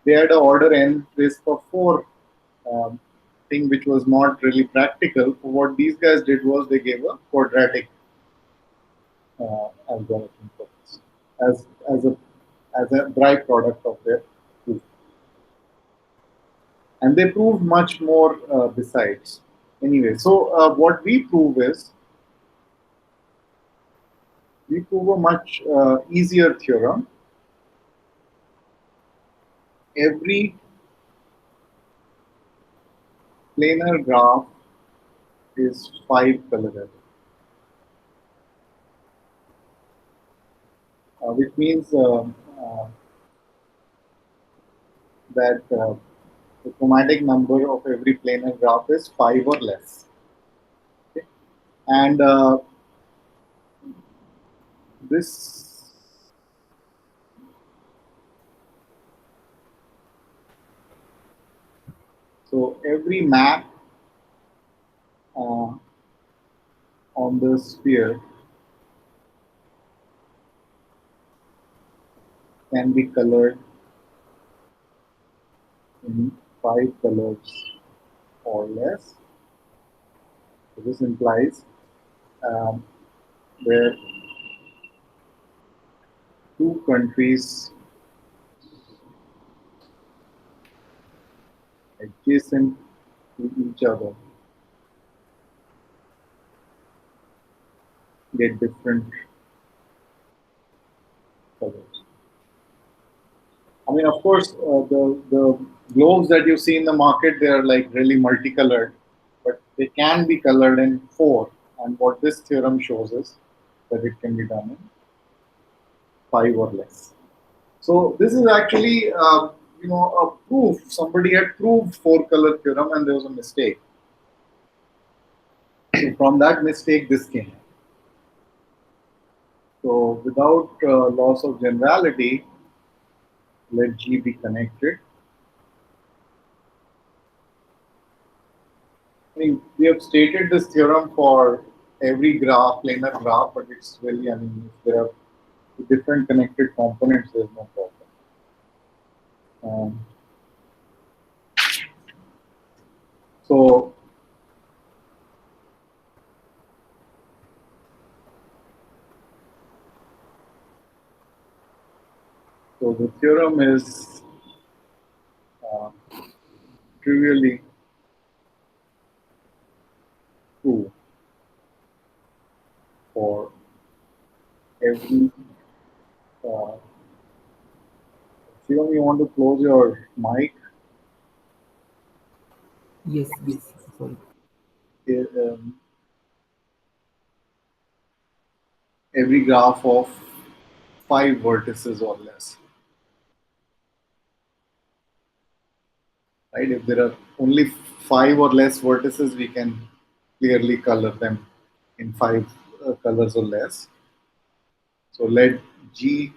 They had an order n risk of 4 um, thing, which was not really practical. So what these guys did was they gave a quadratic algorithm for this as a byproduct of their proof. And they proved much more besides. Anyway, so what we prove is we prove a much easier theorem. Every planar graph is 5 color, which means that the chromatic number of every planar graph is 5 or less. Okay? And this so every map uh, on the sphere can be colored in 5 colors or less. So this implies um, where two countries adjacent to each other get different colors. I mean, of course, the globes that you see in the market, they are like really multicolored, but they can be colored in 4. And what this theorem shows is that it can be done in 5 or less. So this is actually, a proof. Somebody had proved 4-color theorem, and there was a mistake. So from that mistake, this came. So without loss of generality, let G be connected. I mean, we have stated this theorem for every graph, planar graph, but it's really, I mean, if there are different connected components, there's no problem. So So the theorem is uh, trivially true for every. Uh, Shivam, you want to close your mic? Yes, yes. Sorry. Eh, every graph of 5 vertices or less, right? If there are only 5 or less vertices, we can clearly color them in 5 colors or less. So let G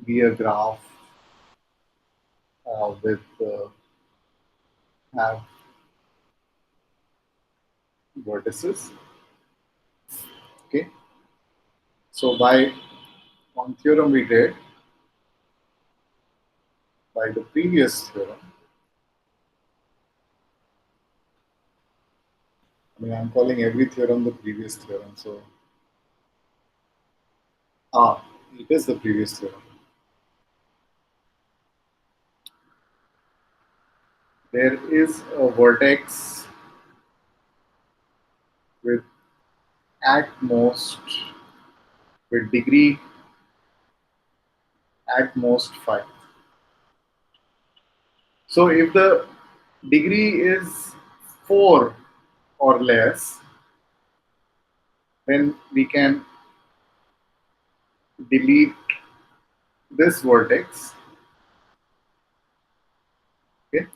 be a graph with have vertices. Okay. So by one theorem we did, by the previous theorem, I mean I'm calling every theorem the previous theorem. So it is the previous theorem. There is a vertex with at most with degree at most 5. So if the degree is 4 or less, then we can delete this vertex. Okay,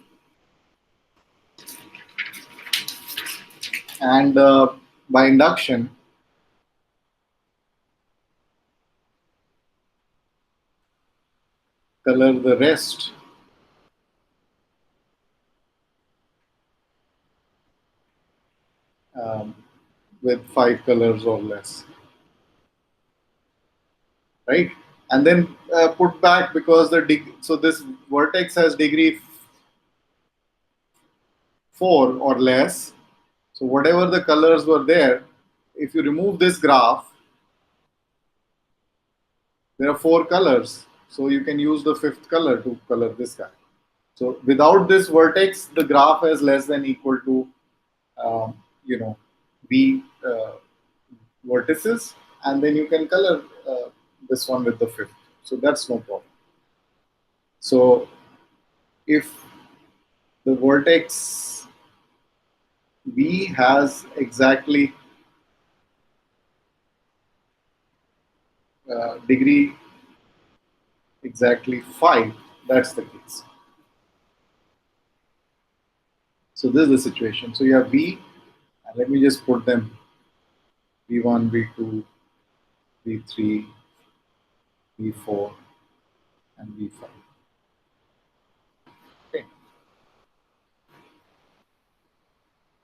and by induction, color the rest um, with 5 colors or less, right? And then put back because so this vertex has degree 4 or less. So whatever the colors were there, if you remove this graph, there are 4 colors. So you can use the 5th color to color this guy. So without this vertex, the graph is less than equal to, um, you know, B vertices, and then you can color this one with the 5th. So that's no problem. So if the vertex B has exactly degree exactly 5, that's the case. So this is the situation. So you have V, and let me just put them V1, V2, V3, V4, and V5. Okay.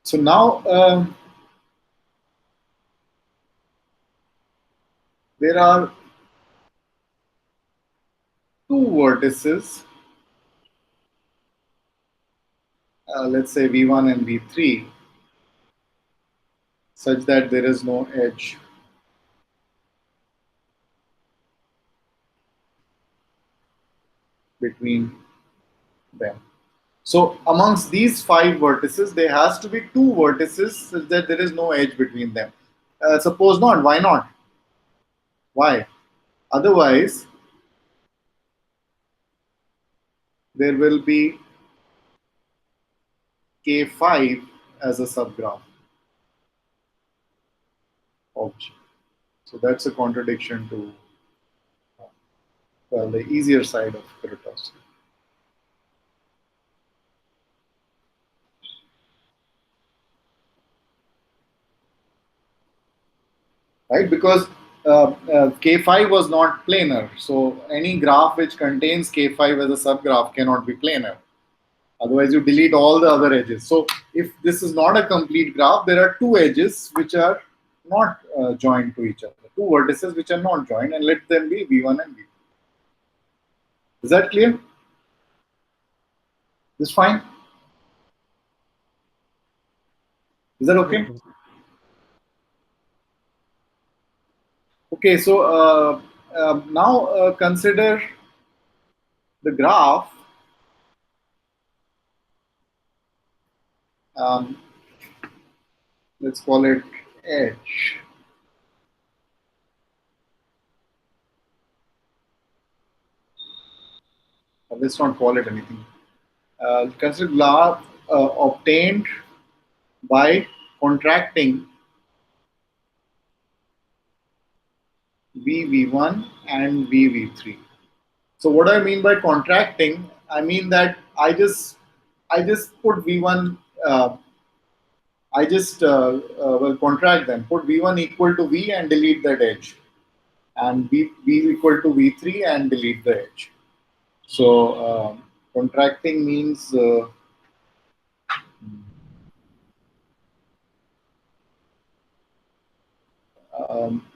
So now there are 2 vertices, let's say V1 and V3, such that there is no edge between them. So amongst these 5 vertices, there has to be 2 vertices such that there is no edge between them. Suppose not. Why not? Why? Otherwise, there will be K5 as a subgraph of G. So that's a contradiction to, well, the easier side of Kurotas. Right? Because K5 was not planar. So any graph which contains K5 as a subgraph cannot be planar. Otherwise, you delete all the other edges. So if this is not a complete graph, there are 2 edges which are not joined to each other. 2 vertices which are not joined, and let them be V1 and V2. Is that clear? Is fine? Is that Yes, okay? Professor. Okay, so now consider the graph, um, let's call it edge. Let's not call it anything. Consider graph obtained by contracting VV1 and VV3. So what I mean by contracting, I mean that I just put V1, I just will contract them, put V1 equal to V and delete that edge, and V equal to V3 and delete the edge. So contracting means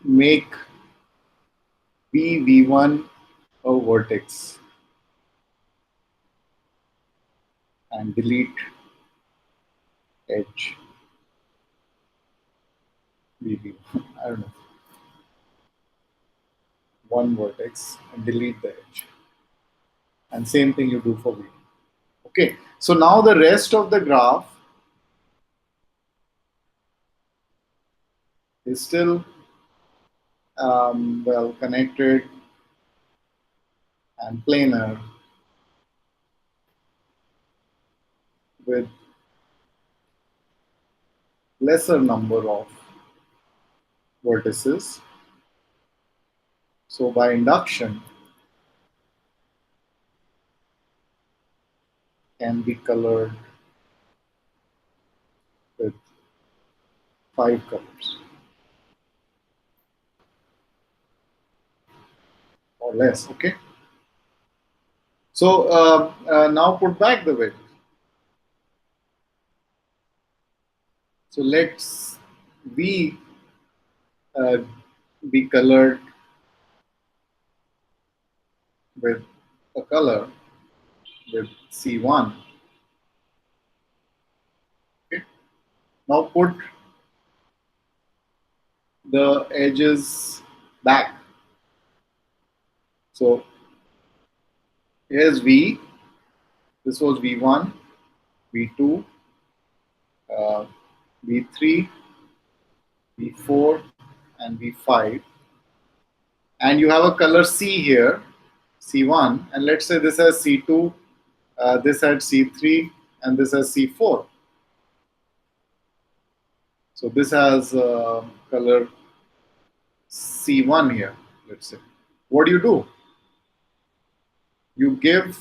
make V1 a vertex and delete edge VV1. I don't know, one vertex and delete the edge. And same thing you do for V2. Okay, so now the rest of the graph is still well connected and planar with lesser number of vertices. So by induction can be colored with 5 colors or less. Okay. So now put back the width. So let's V uh, be colored with a color with C1. Okay. Now put the edges back. So here's V. This was V1, V2, uh, V3, V4, and V5. And you have a color C here, C1. And let's say this has C2, this has C3, and this has C4. So this has color C1 here, let's say. What do? You give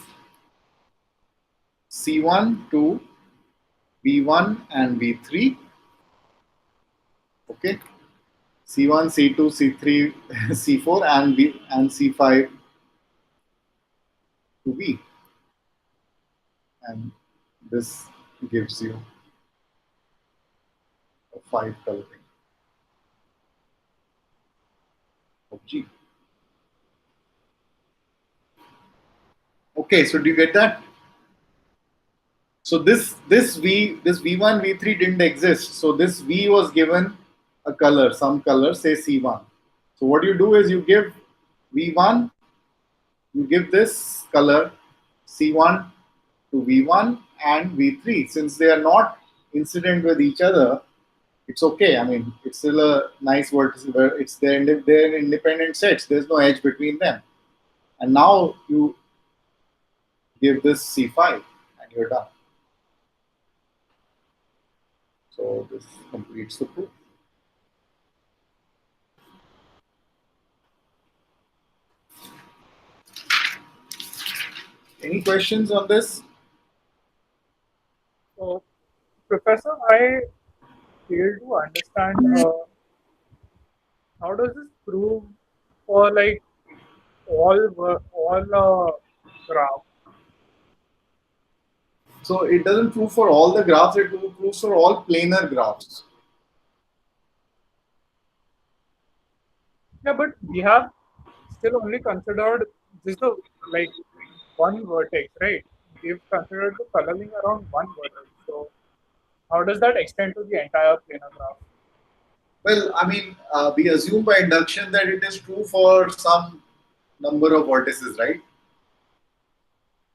C1 to V1 and V3. Okay. C1, C2, C3, C4, and V and C5 to V. And this gives you a 5 coloring of G. Okay, so do you get that? So this V1, V3 didn't exist. So this V was given a color, some color, say C1. So what you do is you give V1, you give this color C1 to V1 and V3. Since they are not incident with each other, it's okay. I mean, it's still a nice vertex where it's they're independent sets. There's no edge between them. And now you give this C5 and you're done. So this completes the proof. Any questions on this? So, Professor, I fail to understand how does this prove for like all graph? So it doesn't prove for all the graphs, it proves for all planar graphs. Yeah, but we have still only considered this the like one vertex, right? We've considered the coloring around one vertex. So how does that extend to the entire planar graph? Well, I mean, we assume by induction that it is true for some number of vertices, right?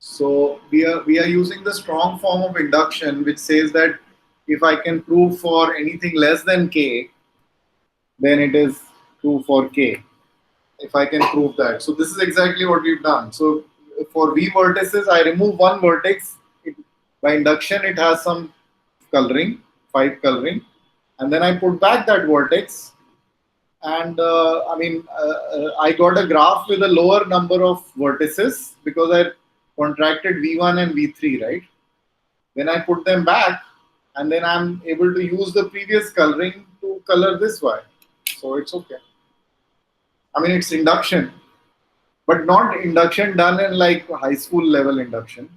So we are using the strong form of induction, which says that if I can prove for anything less than k, then it is true for k. If I can prove that. So this is exactly what we've done. So for V vertices, I remove one vertex. By induction, it has some coloring, 5 coloring, and then I put back that vertex. And I got a graph with a lower number of vertices because I contracted V1 and V3, right? Then I put them back, and then I'm able to use the previous coloring to color this Y. So it's okay. I mean, it's induction, but not induction done in like high school level induction.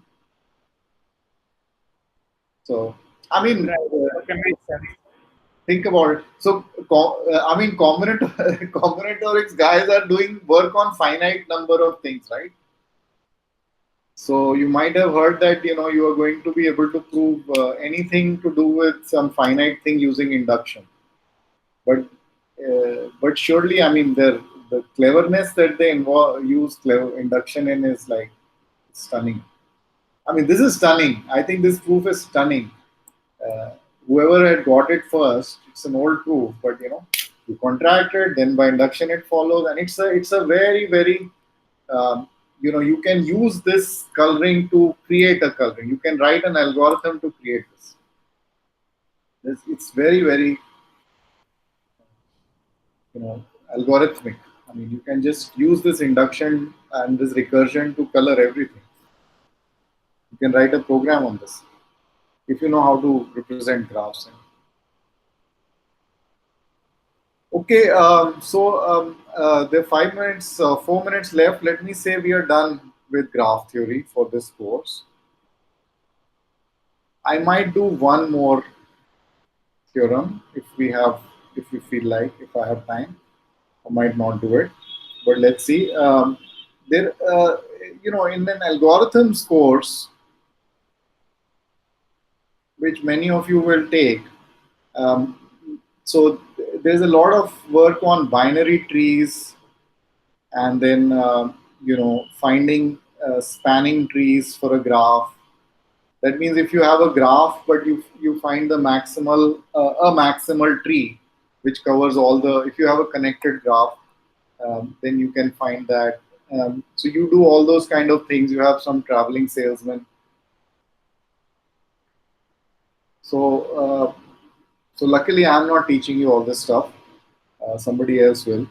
So, I mean, Right. Okay, makes sense. think about it. So, combinatorics guys are doing work on finite number of things, right? So you might have heard that you are going to be able to prove anything to do with some finite thing using induction. But surely, I mean, the cleverness that they use clever induction in is like stunning. I mean, this is stunning. I think this proof is stunning. Uh, Whoever had got it first, it's an old proof, but you contract it, then by induction it follows, and it's a very very you can use this coloring to create a coloring. You can write an algorithm to create this. It's very very algorithmic. I mean, you can just use this induction and this recursion to color everything. You can write a program on this if you know how to represent graphs. Okay, there are 5 minutes, 4 minutes left. Let me say we are done with graph theory for this course. I might do one more theorem if we feel like, if I have time. I might not do it, but let's see. There, in an algorithms course, which many of you will take, um, so there's a lot of work on binary trees, and then finding spanning trees for a graph. That means if you have a graph, but you find the maximal a maximal tree, which covers all the. If you have a connected graph, then you can find that. So you do all those kind of things. You have some traveling salesman. So luckily, I'm not teaching you all this stuff. Somebody else will,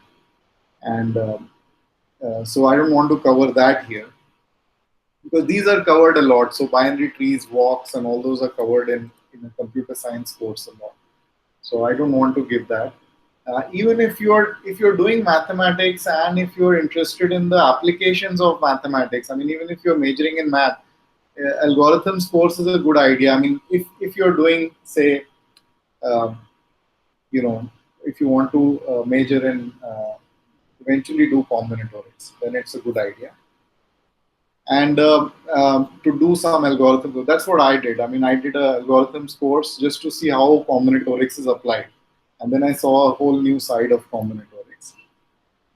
and so I don't want to cover that here because these are covered a lot. So binary trees, walks, and all those are covered in a computer science course a lot. So I don't want to give that. Even if you're doing mathematics and if you're interested in the applications of mathematics, I mean, even if you're majoring in math, algorithms course is a good idea. I mean, if you're doing, say, uh, you know, if you want to major in eventually do combinatorics, then it's a good idea. And to do some algorithms, that's what I did. I mean, I did a algorithms course just to see how combinatorics is applied, and then I saw a whole new side of combinatorics.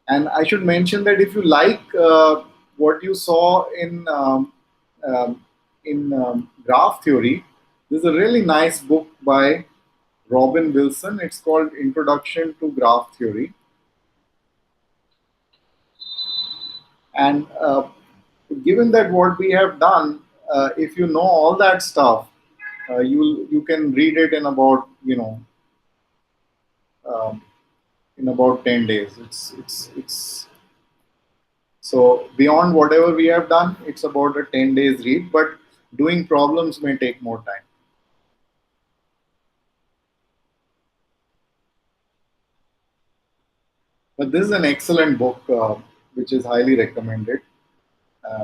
And I should mention that if you like what you saw um, in graph theory, there's a really nice book by Robin Wilson. It's called Introduction to Graph Theory. And given that what we have done, if you know all that stuff, you can read it in about um, in about 10 days. It's so beyond whatever we have done, it's about a 10 days read, but doing problems may take more time. But this is an excellent book, which is highly recommended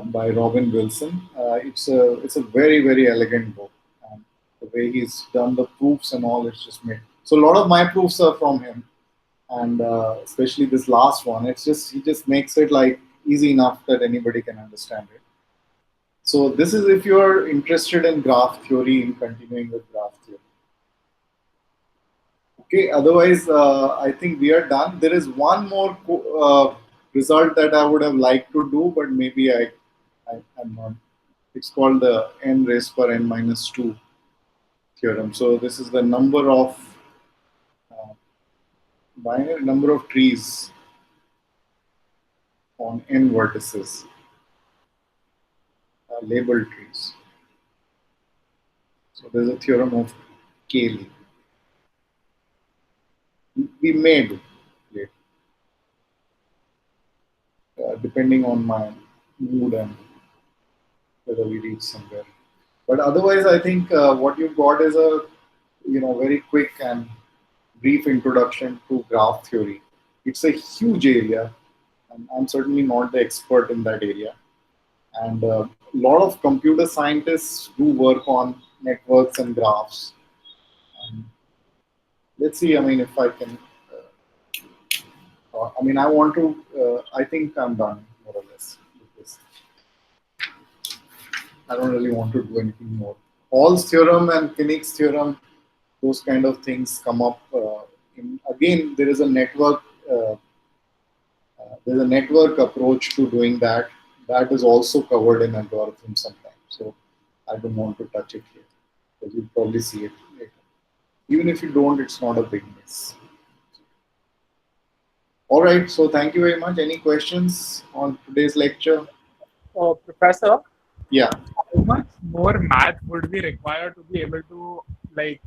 by Robin Wilson. It's a very very elegant book. The way he's done the proofs and all, it's just made. So a lot of my proofs are from him, and especially this last one. It's just he just makes it like easy enough that anybody can understand it. So this is if you're interested in graph theory, in continuing with graph theory. Okay, otherwise, I think we are done. There is one more result that I would have liked to do, but maybe I'm not. It's called the n raised per n minus 2 theorem. So this is the number of uh, binary number of trees on n vertices, labeled trees. So there's a theorem of Cayley. We made it depending on my mood and whether we reach somewhere. But otherwise, I think what you got is a very quick and brief introduction to graph theory. It's a huge area, and I'm certainly not the expert in that area. And a lot of computer scientists do work on networks and graphs. And let's see. I mean, if I can. I mean, I want to. I think I'm done more or less with this. I don't really want to do anything more. Hall's theorem and Kinnick's theorem, those kind of things come up. Again, there is a network. There's a network approach to doing that. That is also covered in algorithms sometimes. So I don't want to touch it here because you'll probably see it later. Even if you don't, it's not a big miss. All right. So thank you very much. Any questions on today's lecture? Professor, Yeah. how much more math would be required to be able to like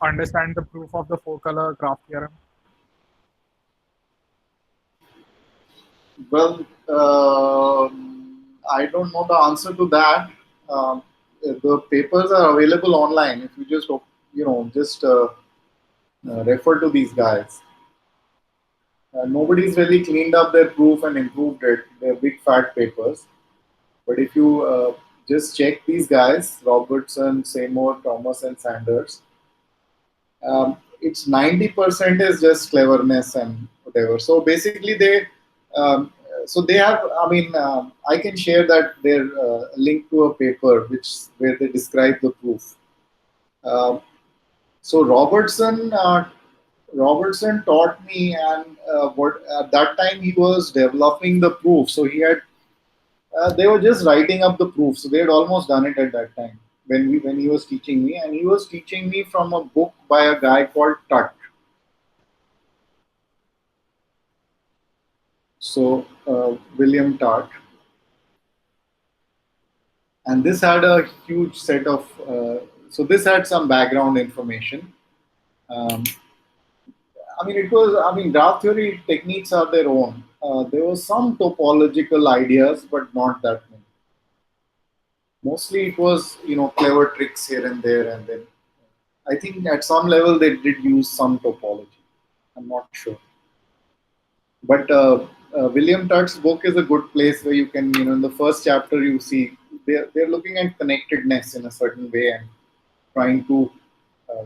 understand the proof of the four-color graph theorem? Well, I don't know the answer to that. The papers are available online. If you just refer to these guys. Nobody's really cleaned up their proof and improved it. They're big fat papers. But if you just check these guys, Robertson, Seymour, Thomas, and Sanders, it's 90% is just cleverness and whatever. So basically, um, they have. I mean, I can share that their link to a paper where they describe the proof. Uh, so Robertson taught me, and what at that time he was developing the proof. So they were just writing up the proof. So they had almost done it at that time when he was teaching me, and he was teaching me from a book by a guy called Tut. So William Tart, and this had a huge set of. So this had some background information. Um, I mean, it was. I mean, graph theory techniques are their own. There was some topological ideas, but not that many. Mostly, it was clever tricks here and there, and then I think at some level they did use some topology. I'm not sure, but William Tutt's book is a good place where you can, in the first chapter you see they're looking at connectedness in a certain way and trying to, uh,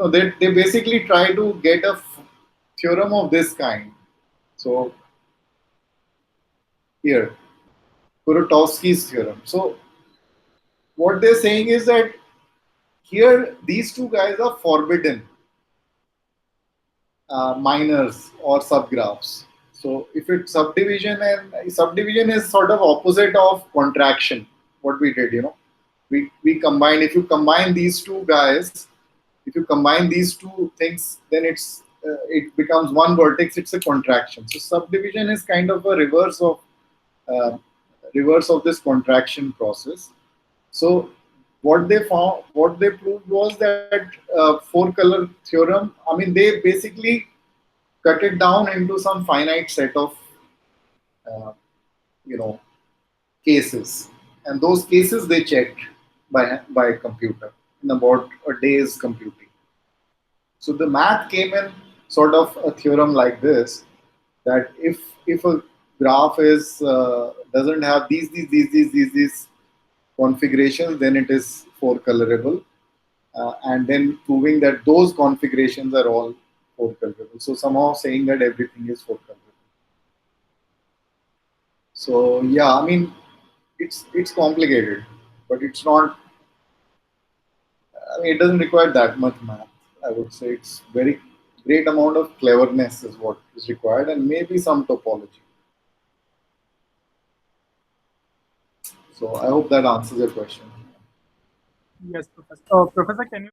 they basically try to get a theorem of this kind. So here, Kuratowski's theorem. So what they're saying is that here these two guys are forbidden minors or subgraphs. So if it's subdivision is sort of opposite of contraction. What we did, we combined. If you combine these two guys, if you combine these two things, then it becomes one vertex. It's a contraction. So subdivision is kind of a uh, reverse of this contraction process. So what they proved was that four-color theorem. I mean, they basically cut it down into some finite set of uh, you know cases, and those cases they checked by a computer in about a day's computing. So the math came in sort of a theorem like this, that if a graph is doesn't have these configurations, then it is four colorable, and then proving that those configurations are all four colorable. So somehow saying that everything is four colorable. So yeah, I mean, it's complicated, but it's not. I mean, it doesn't require that much math. I would say it's very great amount of cleverness is what is required, and maybe some topology. So I hope that answers your question. Yes, Professor. Professor, can you